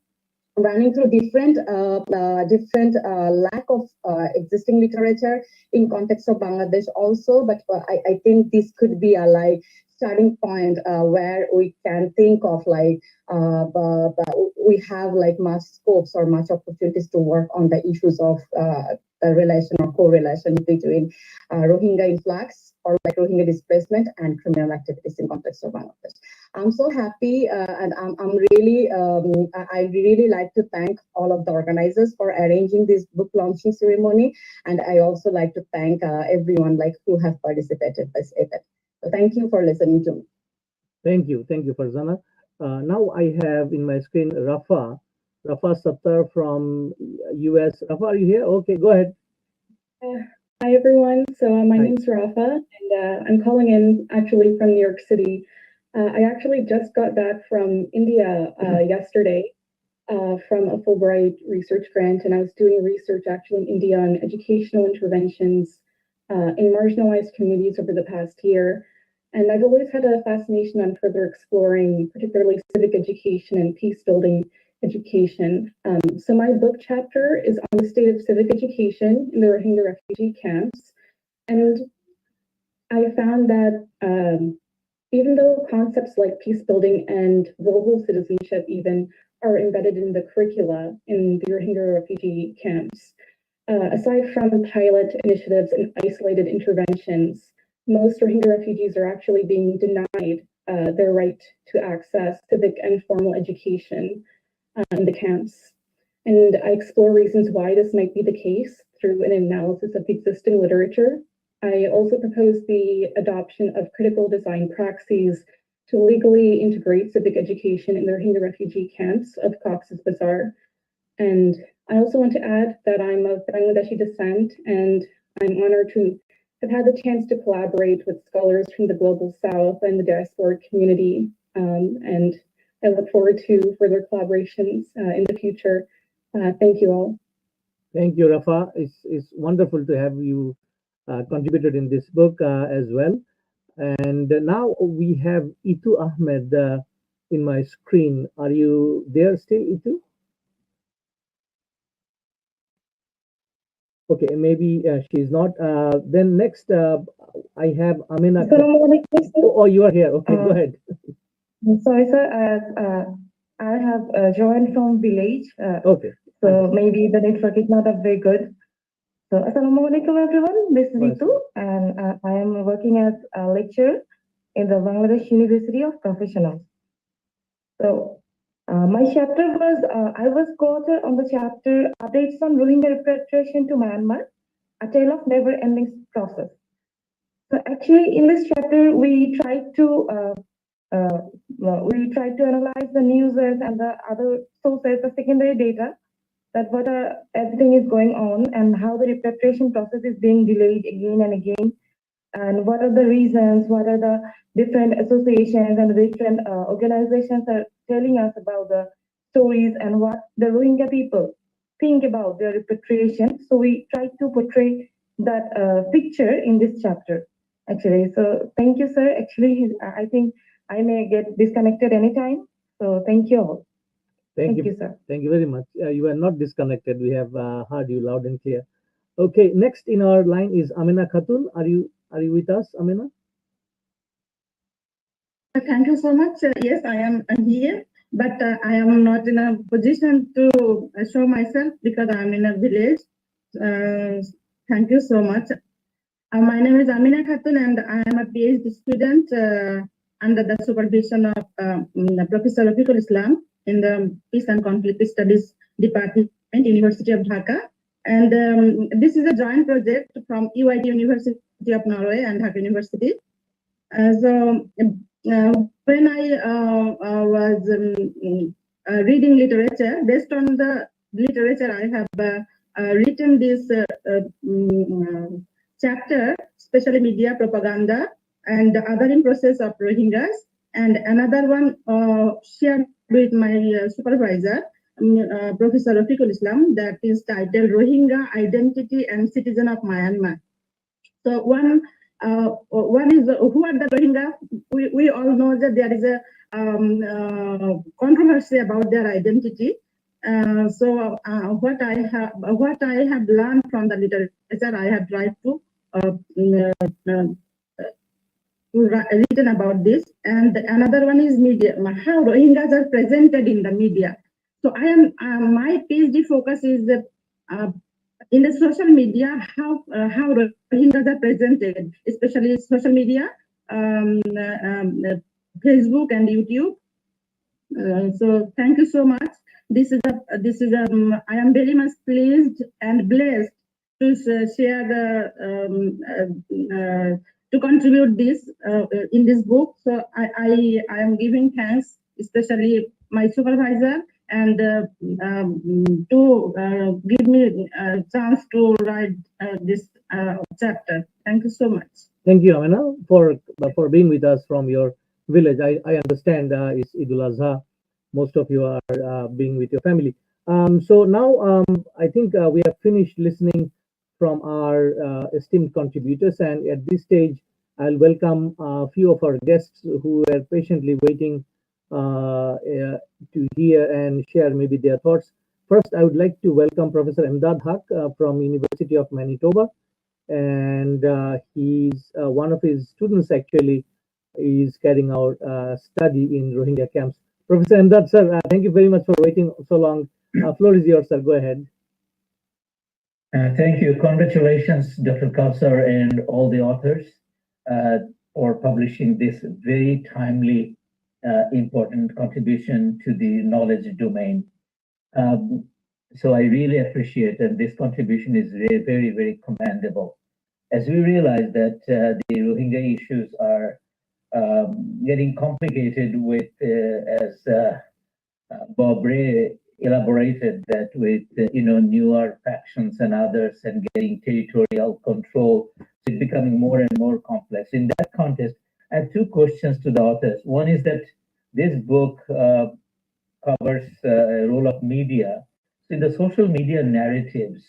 running through different lack of existing literature in context of Bangladesh also, but I think this could be a like starting point where we can think of like we have like much scopes or much opportunities to work on the issues of the relation or correlation between Rohingya influx or like Rohingya displacement and criminal activities in context of Bangladesh. I'm so happy and I'm really, I really like to thank all of the organizers for arranging this book launching ceremony. And I also like to thank everyone like who have participated in this event. So thank you for listening to me. Thank you, Farzana. Now I have in my screen Rafa Sattar from US. Rafa, are you here? Okay, go ahead. Hi everyone. So my Hi. name's Rafa, and I'm calling in actually from New York City. I actually just got back from India yesterday from a Fulbright research grant, and I was doing research actually in India on educational interventions in marginalized communities over the past year. And I've always had a fascination on further exploring, particularly civic education and peace building education. So my book chapter is on the state of civic education in the Rohingya refugee camps. And I found that even though concepts like peace building and global citizenship even are embedded in the curricula in the Rohingya refugee camps, aside from pilot initiatives and isolated interventions, most Rohingya refugees are actually being denied their right to access civic and formal education in the camps. And I explore reasons why this might be the case through an analysis of the existing literature. I also propose the adoption of critical design praxis to legally integrate civic education in the Rohingya refugee camps of Cox's Bazar. And I also want to add that I'm of Bangladeshi descent, and I'm honored to have had the chance to collaborate with scholars from the Global South and the diasporic community. And I look forward to further collaborations in the future. Thank you all. Thank you, Rafa. It's wonderful to have you contributed in this book as well. And now we have Itu Ahmed in my screen. Are you there still, Itu? Okay, maybe she's not. Then next, I have Amina. Oh, you are here. Okay, go ahead. Sorry, sir. I have joined from village. Okay. So maybe the network is not very good. So, Assalamualaikum everyone. This is Ritu, and I am working as a lecturer in the Bangladesh University of Professionals. So, my chapter was, I was co-author on the chapter Updates on Rohingya Repatriation to Myanmar, a tale of never-ending process. So, actually, in this chapter, we tried to analyze the news and the other sources, the secondary data, that what everything is going on and how the repatriation process is being delayed again and again, and what are the reasons, what are the different associations and different organizations are telling us about the stories and what the Rohingya people think about their repatriation. So we try to portray that picture in this chapter, actually. So thank you, sir. Actually, I think I may get disconnected anytime. So thank you all. Thank you, sir. Thank you very much. You are not disconnected. We have heard you loud and clear. Okay, next in our line is Amina Khatun. Are you with us, Amina? Thank you so much. Yes, I am here, but I am not in a position to show myself because I am in a village. Thank you so much. My name is Amina Khatun, and I am a PhD student under the supervision of Professor Rafiqul Islam in the Peace and Conflict Studies Department, University of Dhaka. And this is a joint project from UIT University of Norway and Dhaka University. When I was reading literature, based on the literature, I have written this chapter, especially media propaganda and the other in process of Rohingyas, and another one shared with my supervisor, Professor Rafiqul Islam, that is titled Rohingya Identity and Citizen of Myanmar. So one is who are the Rohingya? We all know that there is a controversy about their identity. What I have learned from the literature, I have tried to written about this. And another one is media, how Rohingyas are presented in the media. So I am my PhD focus is in the social media, how Rohingyas are presented, especially social media, Facebook and YouTube. So thank you so much. I am very much pleased and blessed to share to contribute this in this book. So I am giving thanks, especially my supervisor, and to give me a chance to write this chapter. Thank you so much. Thank you, Amina, for being with us from your village. I understand it's Idul Azha. Most of you are being with your family. So now I think we have finished listening from our esteemed contributors, and at this stage, I'll welcome a few of our guests who are patiently waiting to hear and share maybe their thoughts. First, I would like to welcome Professor Imdad Haq from University of Manitoba, and he's one of his students actually is carrying out study in Rohingya camps. Professor Imdad, sir, thank you very much for waiting so long. Floor is yours, sir. Go ahead. Thank you. Congratulations, Dr. Kausar and all the authors for publishing this very timely, important contribution to the knowledge domain. So I really appreciate that this contribution is very, very, very commendable. As we realize that the Rohingya issues are getting complicated with, as Bob Ray elaborated, that with newer factions and others and getting territorial control, it's becoming more and more complex. In that context, I have two questions to the authors. One is that this book covers a role of media. So in the social media narratives,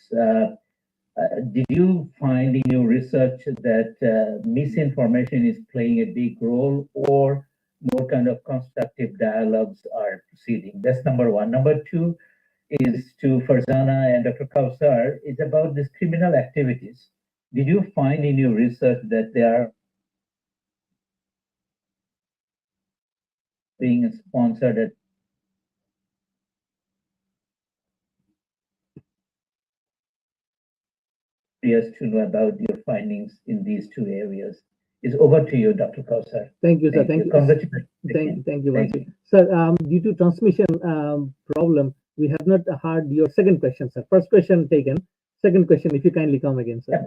did you find in your research that misinformation is playing a big role, or more kind of constructive dialogues are proceeding? That's number one. Number two is to Farzana and Dr. Kausar, is about these criminal activities. Did you find in your research that they are being sponsored at to know about your findings in these two areas? It's over to you, Dr. Kausar. Thank you, sir. Thank you. Thank you, Vansi. Sir, due to transmission problem, we have not heard your second question, sir. First question taken. Second question, if you kindly come again, sir. Yeah.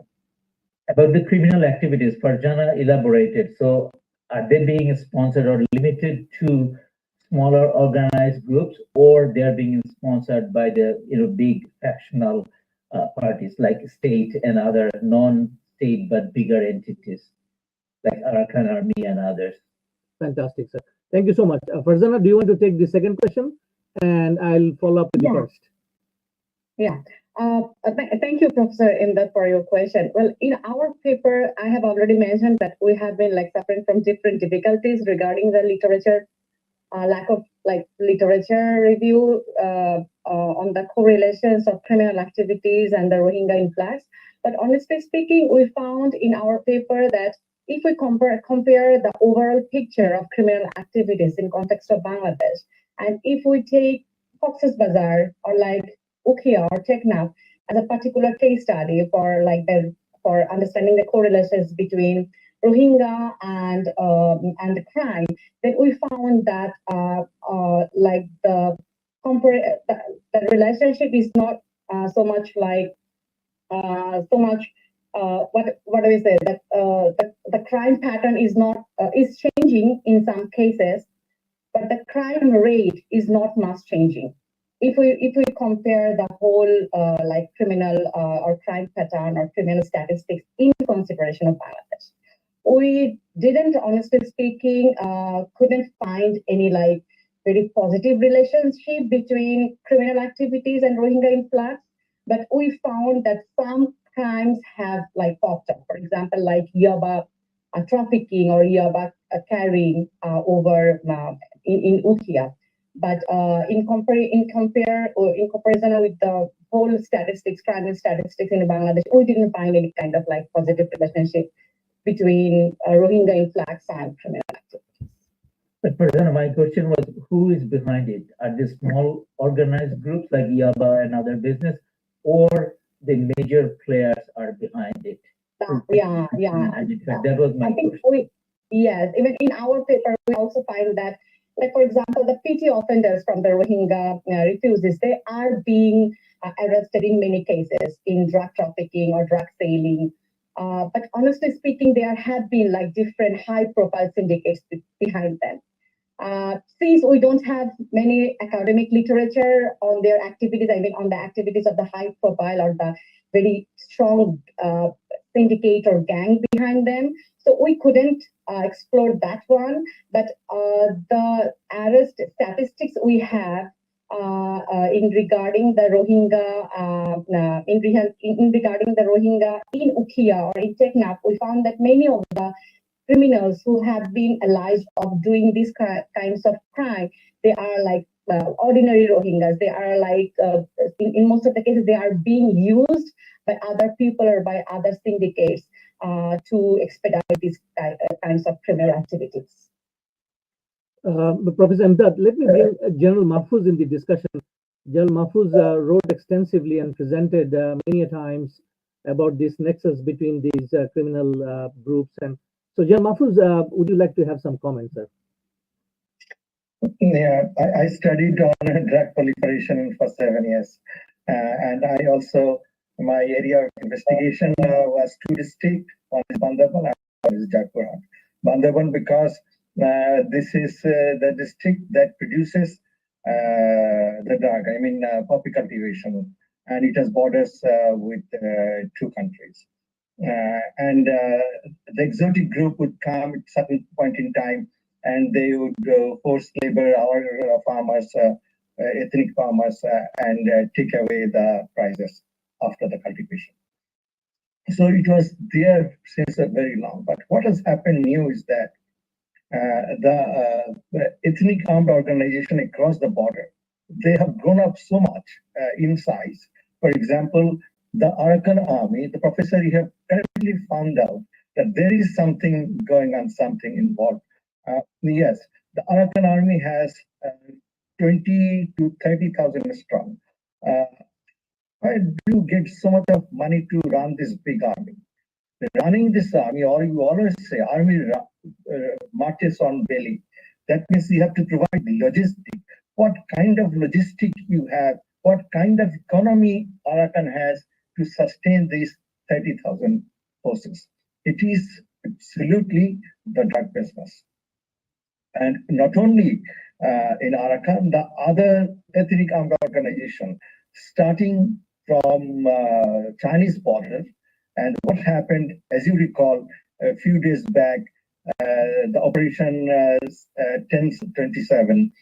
About the criminal activities, Farjana elaborated. So are they being sponsored or limited to smaller organized groups, or they're being sponsored by the big factional parties like state and other non-state but bigger entities like Arakan Army and others? Fantastic, sir. Thank you so much. Farzana, do you want to take the second question? And I'll follow up with the first. Yeah. Thank you, Professor Imdad, for your question. Well, in our paper, I have already mentioned that we have been like suffering from different difficulties regarding the literature, lack of like literature review on the correlations of criminal activities and the Rohingya influx. But honestly speaking, we found in our paper that if we compare the overall picture of criminal activities in context of Bangladesh, and if we take Cox's Bazar or like Ukhia or Teknaf as a particular case study for like the for understanding the correlations between Rohingya and the crime, then we found that like the relationship is not so much like so much what do we say that the crime pattern is not is changing in some cases, but the crime rate is not much changing. If we compare the whole like criminal or crime pattern or criminal statistics in consideration of Bangladesh, we didn't, honestly speaking, couldn't find any like very positive relationship between criminal activities and Rohingya influx. But we found that some crimes have like popped up. For example, like yaba trafficking or yaba carrying over in Ukhia. But in comparison with the whole statistics, crime statistics in Bangladesh, we didn't find any kind of like positive relationship between Rohingya influx and criminal activity. But Prasanna, my question was, who is behind it? Are they small organized groups like Yaba and other business, or the major players are behind it? Yeah. That was my question. Yes, even in our paper, we also find that, like for example, the PT offenders from the Rohingya refugees, they are being arrested in many cases in drug trafficking or drug selling. But honestly speaking, there have been like different high-profile syndicates behind them. Since we don't have many academic literature on their activities, I mean on the activities of the high profile or the very strong syndicate or gang behind them, so we couldn't explore that one. But the arrest statistics we have in regarding the Rohingya, in regarding the Rohingya in Ukhia or in Teknaf, we found that many of the criminals who have been alleged of doing these kinds of crime, they are like ordinary Rohingyas. They are like, in most of the cases, they are being used by other people or by other syndicates to expedite these kinds of criminal activities. Professor Imdad, let me bring General Mahfouz in the discussion. General Mahfouz wrote extensively and presented many times about this nexus between these criminal groups. And so, General Mahfouz, would you like to have some comments, sir? Yeah, I studied on drug proliferation for 7 years. And I also, my area of investigation was two districts. One is Bandarban and one is Jagpurat. Bandarban because this is the district that produces the drug, I mean poppy cultivation, and it has borders with 2 countries. And the exotic group would come at certain point in time, and they would force labor our farmers, ethnic farmers, and take away the prices after the cultivation. So it was there since a very long. But what has happened new is that the ethnic armed organization across the border, they have grown up so much in size. For example, the Arakan army, the professor, you have correctly found out that there is something going on, something involved. Yes, the Arakan army has 20 to 30,000 strong. Where do you get so much of money to run this big army? Running this army, or you always say army marches on belly. That means you have to provide logistic. What kind of logistic you have? What kind of economy Arakan has to sustain these 30,000 forces? It is absolutely the drug business. And not only in Arakan, the other ethnic armed organization, starting from Chinese border. And what happened, as you recall, a few days back, the operation 1027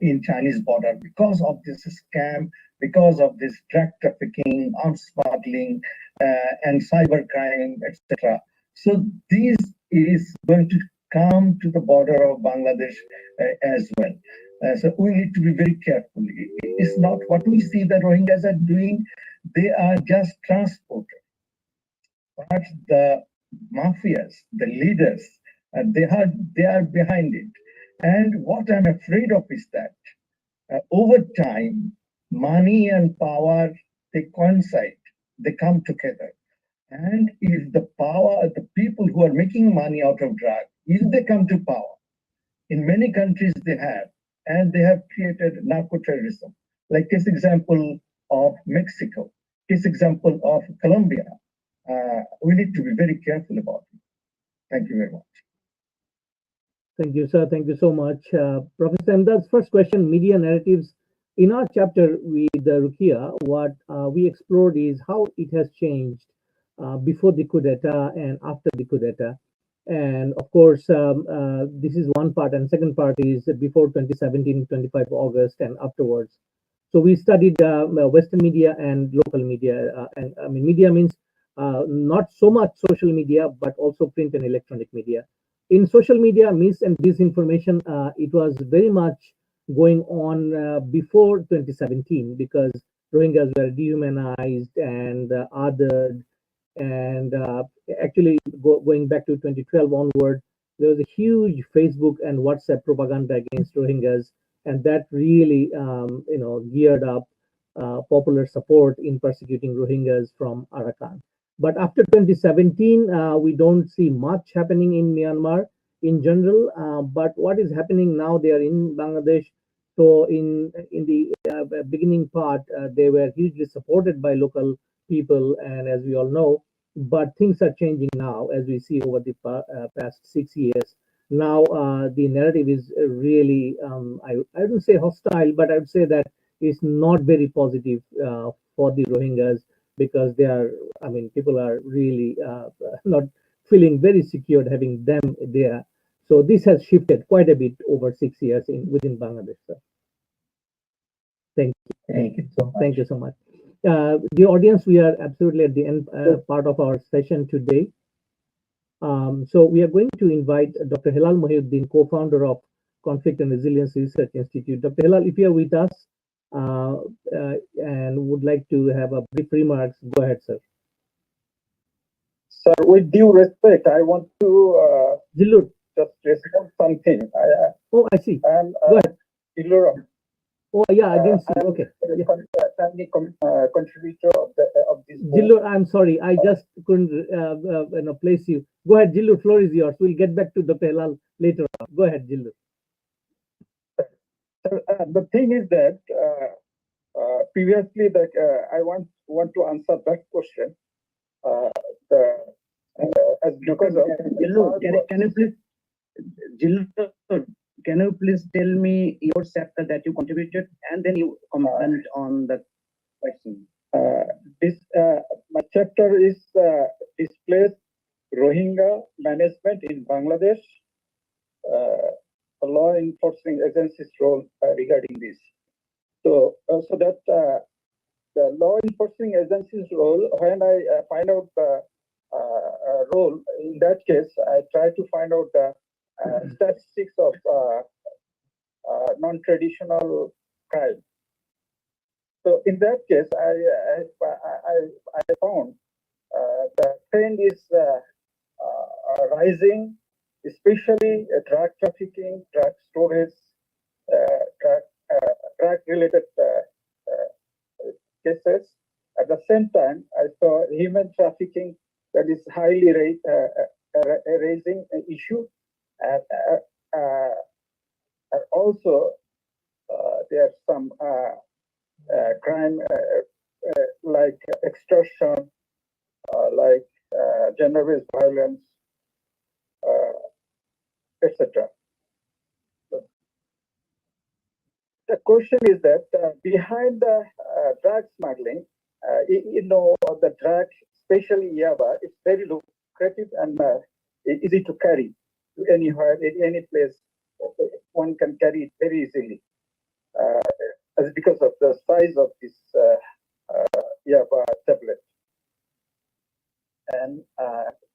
in Chinese border, because of this scam, because of this drug trafficking, arms smuggling, and cybercrime, etc. So this is going to come to the border of Bangladesh as well. So we need to be very careful. It's not what we see the Rohingyas are doing. They are just transporters. But the mafias, the leaders, they are behind it. And what I'm afraid of is that over time, money and power, they coincide, they come together. And if the power, the people who are making money out of drug, if they come to power, in many countries they have, and they have created narco-terrorism, like this example of Mexico, this example of Colombia. We need to be very careful about it. Thank you very much. Thank you, sir. Thank you so much. Professor Imdad's first question, media narratives. In our chapter with Rukia, what we explored is how it has changed before the coup d'etat and after the coup d'etat. And of course, this is one part, and second part is before 2017, 25 August, and afterwards. So we studied Western media and local media. And I mean, media means not so much social media, but also print and electronic media. In social media, mis and disinformation, it was very much going on before 2017 because Rohingyas were dehumanized and othered. And actually, going back to 2012 onward, there was a huge Facebook and WhatsApp propaganda against Rohingyas, and that really, geared up popular support in persecuting Rohingyas from Arakan. But after 2017, we don't see much happening in Myanmar in general. But what is happening now? They are in Bangladesh. So in the beginning part, they were hugely supported by local people, and as we all know. But things are changing now, as we see over the past 6 years. Now the narrative is really, I wouldn't say hostile, but I would say that it's not very positive for the Rohingyas because they are, I mean, people are really not feeling very secured having them there. So this has shifted quite a bit over 6 years within Bangladesh. Sir. Thank you. Thank you so much. Thank you so much. The audience, we are absolutely at the end part of our session today. So we are going to invite Dr. Hilal Mohiuddin, co-founder of Conflict and Resilience Research Institute. Dr. Hilal, if you are with us and would like to have a brief remarks, go ahead, sir. Sir, with due respect, I want to just respond something. I see. I'm go ahead. Iluram. Oh yeah, I didn't see. Okay. Tiny contributor of this book. Jillur, I'm sorry, I just couldn't place you. Go ahead, Jillur, floor is yours. We'll get back to Dr. Hilal later on. Go ahead, Jillur. The thing is that previously that I want to answer that question. Because of Jillur, can you please, Jillur, can you please tell me your chapter that you contributed and then you comment on the question? My chapter is Displaced Rohingya Management in Bangladesh, law enforcing agencies' role regarding this. So that the law enforcing agencies' role, when I find out the role, in that case, I try to find out the statistics of non-traditional crime. So in that case, I found the trend is rising, especially drug trafficking, drug storage, drug-related cases. At the same time, I saw human trafficking that is highly raising an issue. And also, there's some crime like extortion, like gender-based violence, etc. So the question is that behind the drug smuggling, the drug, especially Yaba, is very lucrative and easy to carry to anywhere, in any place. One can carry it very easily. because of the size of this tablet. And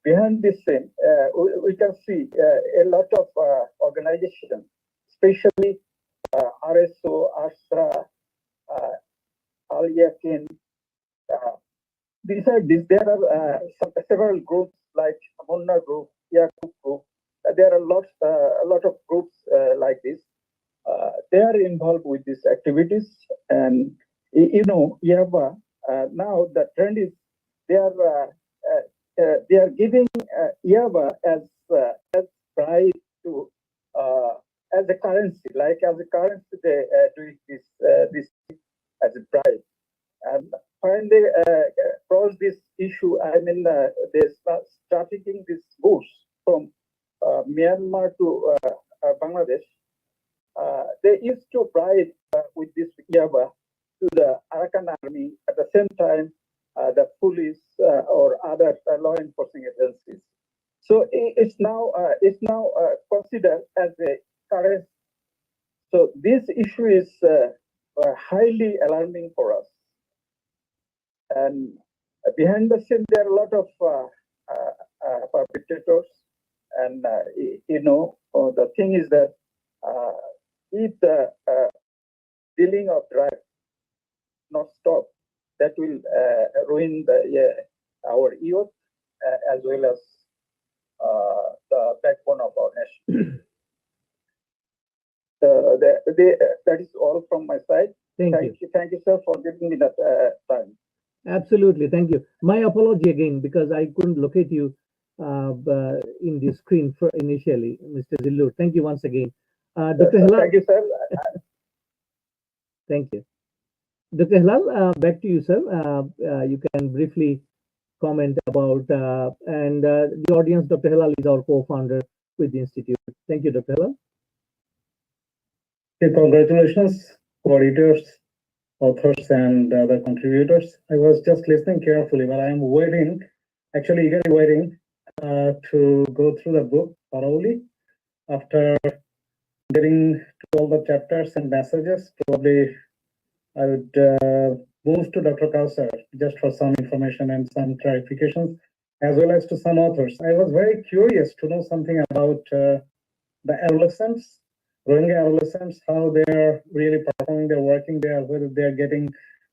behind this scene, we can see a lot of organizations, especially RSO, ASRA, Al Yakin. There are several groups like Munna Group, Yakub Group. There are a lot of groups like this. They are involved with these activities, and Yava now the trend is they are giving Yava as price to as a currency, like as a currency they do this as a price. And when they cross this issue, I mean, they start trafficking these goods from Myanmar to Bangladesh. They used to bribe with this Yaba to the Arakan army at the same time the police or other law enforcement agencies. So it's now considered as a currency. So this issue is highly alarming for us. And behind the scene, there are a lot of perpetrators. And, the thing is that if the dealing of drugs not stop, that will ruin our youth as well as the backbone of our nation. That is all from my side. Thank you, sir, for giving me that time. Absolutely, thank you. My apology again because I couldn't locate you in the screen for initially, Mr. Zillur. Thank you once again. Dr. Hilal. Thank you, sir. Thank you. Dr. Hilal, back to you, sir. You can briefly comment about, and the audience, Dr. Hilal is our co-founder with the Institute. Thank you, Dr. Hilal. Okay, congratulations, co-editors, authors, and other contributors. I was just listening carefully, but I am waiting, actually eagerly waiting to go through the book thoroughly. After getting to all the chapters and messages, probably I would move to Dr. Kausar just for some information and some clarifications, as well as to some authors. I was very curious to know something about the adolescents, Rohingya adolescents, how they're really performing their working there, whether they're getting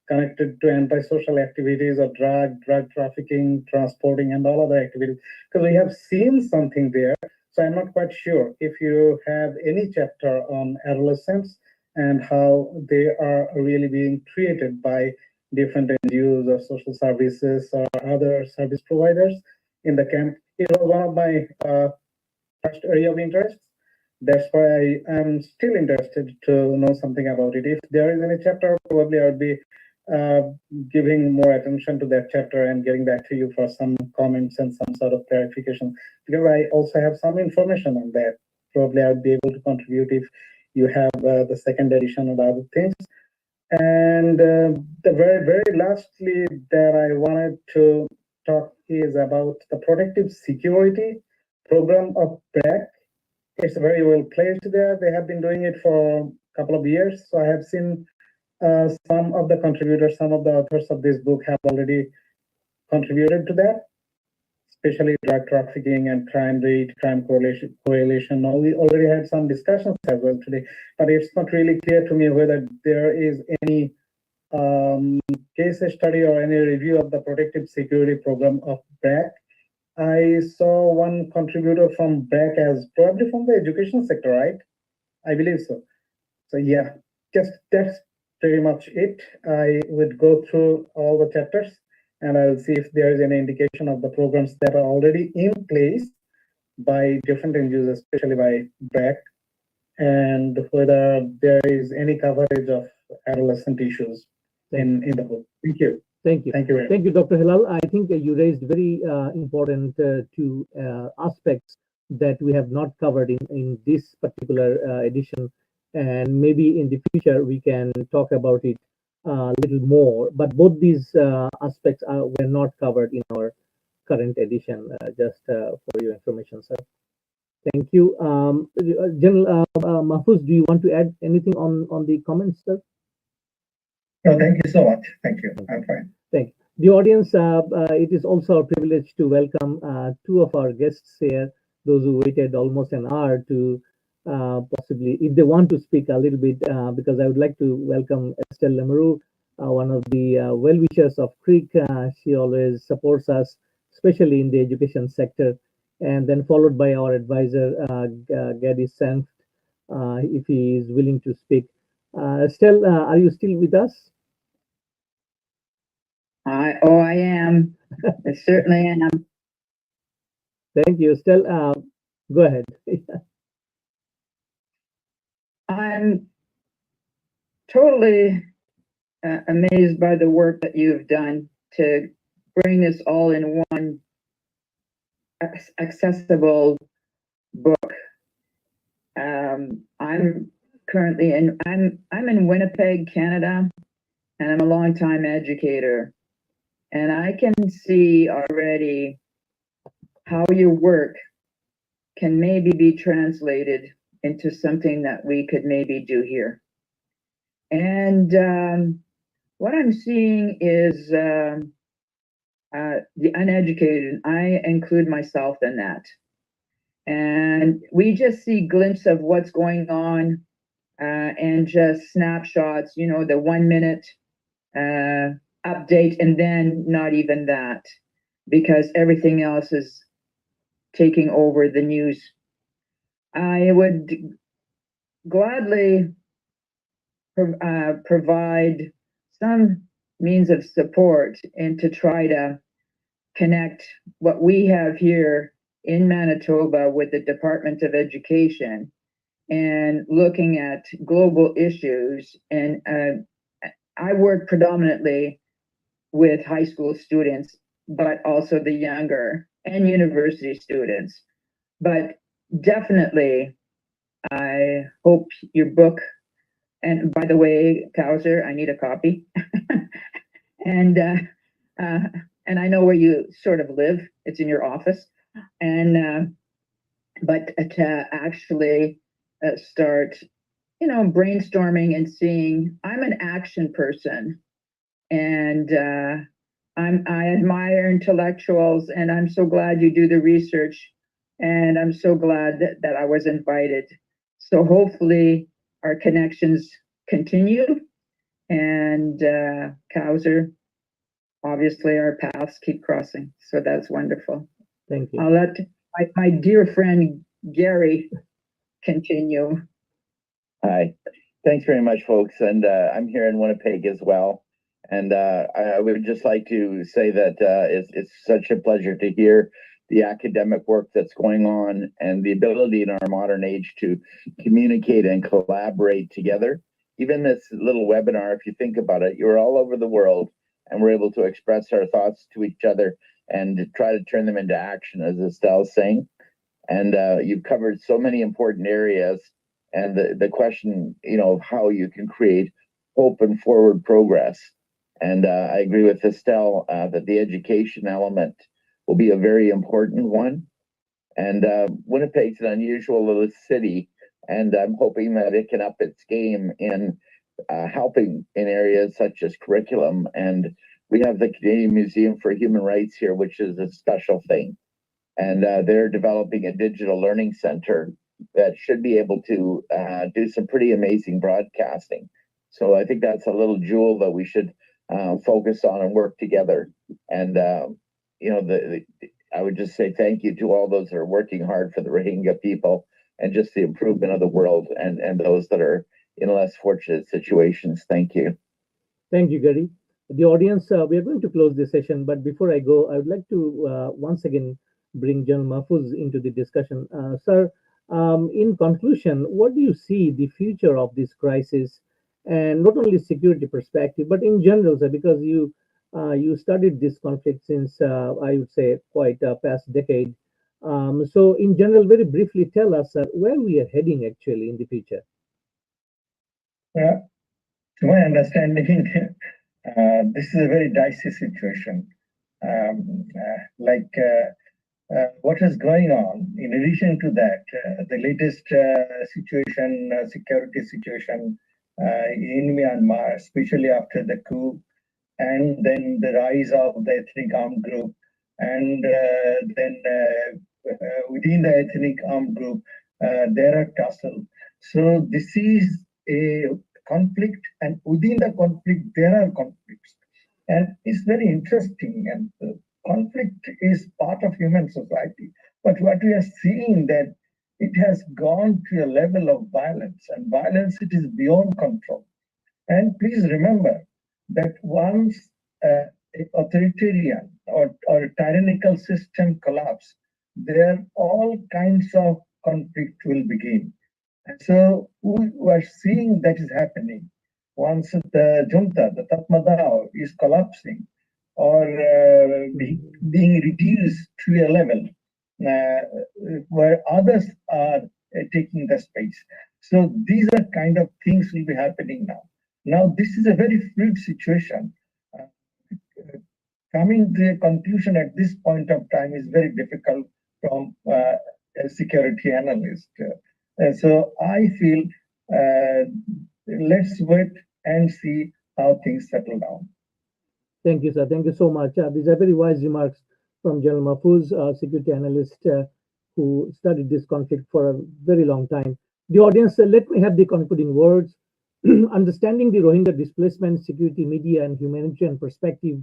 connected to antisocial activities or drug trafficking, transporting, and all other activities. Because we have seen something there. So I'm not quite sure if you have any chapter on adolescents and how they are really being treated by different NGOs or social services or other service providers in the camp. It was one of my first area of interest. That's why I am still interested to know something about it. If there is any chapter, probably I would be giving more attention to that chapter and getting back to you for some comments and some sort of clarification, because I also have some information on that. Probably I would be able to contribute if you have the second edition and other things. And the very lastly that I wanted to talk is about the protective security program of BRAC. It's very well placed there. They have been doing it for a couple of years. So I have seen some of the contributors, some of the authors of this book have already contributed to that, especially drug trafficking and crime rate, crime correlation. Now, we already had some discussions as well today, but it's not really clear to me whether there is any case study or any review of the protective security program of BRAC. I saw one contributor from BRAC as probably from the education sector, right? I believe so. So yeah, just that's pretty much it. I would go through all the chapters and I'll see if there is any indication of the programs that are already in place by different NGOs, especially by BRAC, and whether there is any coverage of adolescent issues in the book. Thank you. Thank you. Thank you very much. Thank you, Dr. Hilal. I think you raised very important two aspects that we have not covered in this particular edition. And maybe in the future, we can talk about it a little more. But both these aspects were not covered in our current edition, just for your information, sir. Thank you. General Mahfouz, do you want to add anything on the comments, sir? No, thank you so much. Thank you. I'm fine. Thank you. The audience, it is also a privilege to welcome two of our guests here, those who waited almost an hour to possibly, if they want to speak a little bit, because I would like to welcome Estelle Lemeru, one of the well-wishers of CRRIC. She always supports us, especially in the education sector, and then followed by our advisor, Gary Senft, if he is willing to speak. Estelle, are you still with us? I am. I certainly am. Thank you, Estelle. Go ahead. I'm totally amazed by the work that you've done to bring this all in one accessible book. I'm currently I'm in Winnipeg, Canada, and I'm a longtime educator. And I can see already how your work can maybe be translated into something that we could maybe do here. And what I'm seeing is the uneducated. I include myself in that. And we just see glimpses of what's going on and just snapshots, you know, the 1 minute update, and then not even that, because everything else is taking over the news. I would gladly provide some means of support and to try to connect what we have here in Manitoba with the Department of Education and looking at global issues. And I work predominantly with high school students, but also the younger and university students. But definitely, I hope your book, and by the way, Kauser, I need a copy. and I know where you sort of live. It's in your office. And but to actually start, you know, brainstorming and seeing. I'm an action person, and I admire intellectuals, and I'm so glad you do the research, and I'm so glad that I was invited. So hopefully our connections continue, and Kauser, obviously our paths keep crossing. So that's wonderful. Thank you. I'll let my dear friend Gary continue. Hi, thanks very much, folks. And I'm here in Winnipeg as well. And I would just like to say that it's such a pleasure to hear the academic work that's going on and the ability in our modern age to communicate and collaborate together. Even this little webinar, if you think about it, you're all over the world and we're able to express our thoughts to each other and try to turn them into action, as Estelle's saying. And you've covered so many important areas. And the question, you know, of how you can create hope and forward progress. And I agree with Estelle that the education element will be a very important one. And Winnipeg's an unusual little city, and I'm hoping that it can up its game in helping in areas such as curriculum. And we have the Canadian Museum for Human Rights here, which is a special thing. And they're developing a digital learning center that should be able to do some pretty amazing broadcasting. So I think that's a little jewel that we should focus on and work together. And you know, I would just say thank you to all those that are working hard for the Rohingya people and just the improvement of the world and those that are in less fortunate situations. Thank you. Thank you, Gary. The audience, we are going to close this session, but before I go, I would like to once again bring General Mahfouz into the discussion. Sir, in conclusion, what do you see the future of this crisis, and not only security perspective, but in general, sir, because you studied this conflict since I would say quite a past decade. So, in general, very briefly, tell us, sir, where we are heading actually in the future. Yeah, to my understanding, this is a very dicey situation. What is going on? In addition to that, the latest situation, security situation in Myanmar, especially after the coup, and then the rise of the ethnic armed group, and then within the ethnic armed group, there are tussle. So this is a conflict, and within the conflict, there are conflicts. And it's very interesting, and conflict is part of human society. But what we are seeing that it has gone to a level of violence, and violence it is beyond control. And please remember that once authoritarian or tyrannical system collapse, there all kinds of conflict will begin. And so we are seeing that is happening. Once the junta, the Tatmadaw, is collapsing or being reduced to a level where others are taking the space. So these are kind of things will be happening now. Now, this is a very fluid situation. Coming to a conclusion at this point of time is very difficult from a security analyst. So I feel let's wait and see how things settle down. Thank you, sir. Thank you so much. These are very wise remarks from General Mahfouz, security analyst who studied this conflict for a very long time. The audience, let me have the concluding words. Understanding the Rohingya displacement, security, media, and humanitarian perspective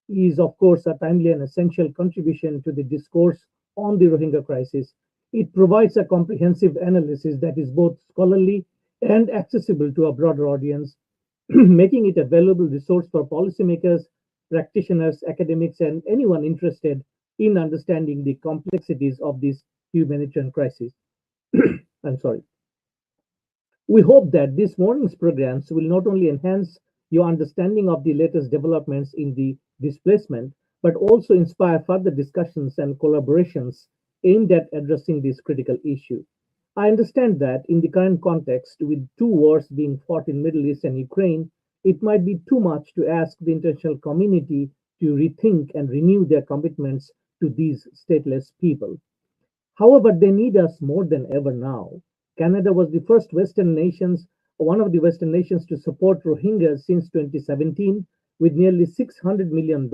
is, of course, a timely and essential contribution to the discourse on the Rohingya crisis. It provides a comprehensive analysis that is both scholarly and accessible to a broader audience, making it a valuable resource for policymakers, practitioners, academics, and anyone interested in understanding the complexities of this humanitarian crisis. I'm sorry. We hope that this morning's programs will not only enhance your understanding of the latest developments in the displacement, but also inspire further discussions and collaborations aimed at addressing this critical issue. I understand that in the current context, with two wars being fought in Middle East and Ukraine, it might be too much to ask the international community to rethink and renew their commitments to these stateless people. However, they need us more than ever now. Canada was the first Western nations, one of the Western nations to support Rohingyas since 2017 with nearly $600 million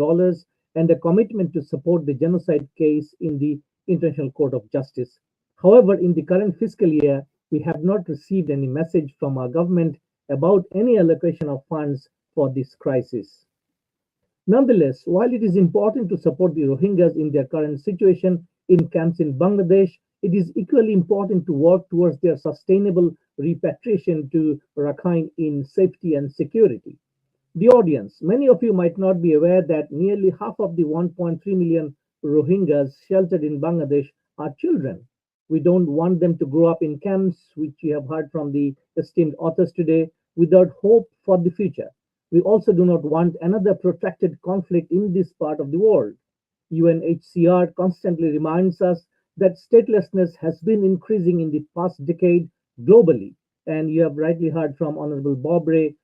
and a commitment to support the genocide case in the International Court of Justice. However, in the current fiscal year, we have not received any message from our government about any allocation of funds for this crisis. Nonetheless, while it is important to support the Rohingyas in their current situation in camps in Bangladesh, it is equally important to work towards their sustainable repatriation to Rakhine in safety and security. The audience, many of you might not be aware that nearly half of the 1.3 million Rohingyas sheltered in Bangladesh are children. We don't want them to grow up in camps, which you have heard from the esteemed authors today, without hope for the future. We also do not want another protracted conflict in this part of the world. UNHCR constantly reminds us that statelessness has been increasing in the past decade globally. And you have rightly heard from Honorable Bobre,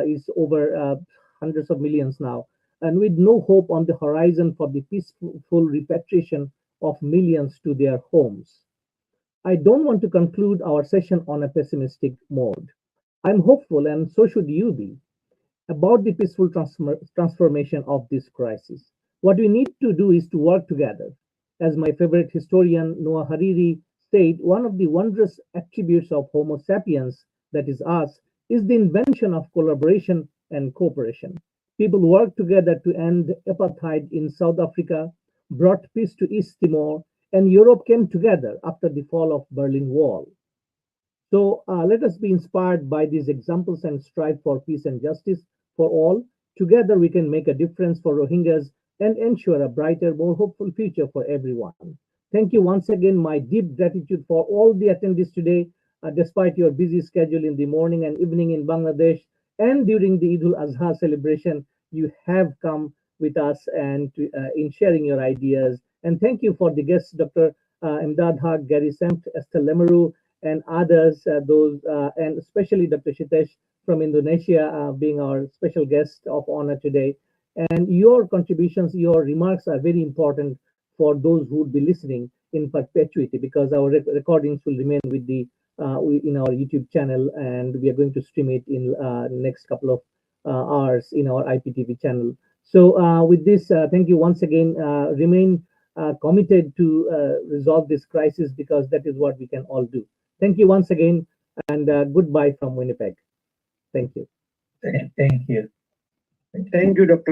is over hundreds of millions now. And with no hope on the horizon for the peaceful repatriation of millions to their homes. I don't want to conclude our session on a pessimistic mode. I'm hopeful, and so should you be, about the peaceful transformation of this crisis. What we need to do is to work together. As my favorite historian Noah Hariri said, one of the wondrous attributes of Homo sapiens, that is us, is the invention of collaboration and cooperation. People worked together to end apartheid in South Africa, brought peace to East Timor, and Europe came together after the fall of Berlin Wall. So let us be inspired by these examples and strive for peace and justice for all. Together we can make a difference for Rohingyas and ensure a brighter, more hopeful future for everyone. Thank you once again. My deep gratitude for all the attendees today, despite your busy schedule in the morning and evening in Bangladesh and during the Eid al-Azha celebration. You have come with us and in sharing your ideas. And thank you for the guests, Dr. Imdad Haq, Gary Semt, Esther Lemeru, and others, and especially Dr. Shitesh from Indonesia being our special guest of honor today. And your contributions, your remarks are very important for those who would be listening in perpetuity, because our recordings will remain with the in our YouTube channel, and we are going to stream it in next couple of hours in our IPTV channel. So with this, thank you once again. Remain committed to resolve this crisis, because that is what we can all do. Thank you once again, and goodbye from Winnipeg. Thank you. Thank you. Thank you, Dr.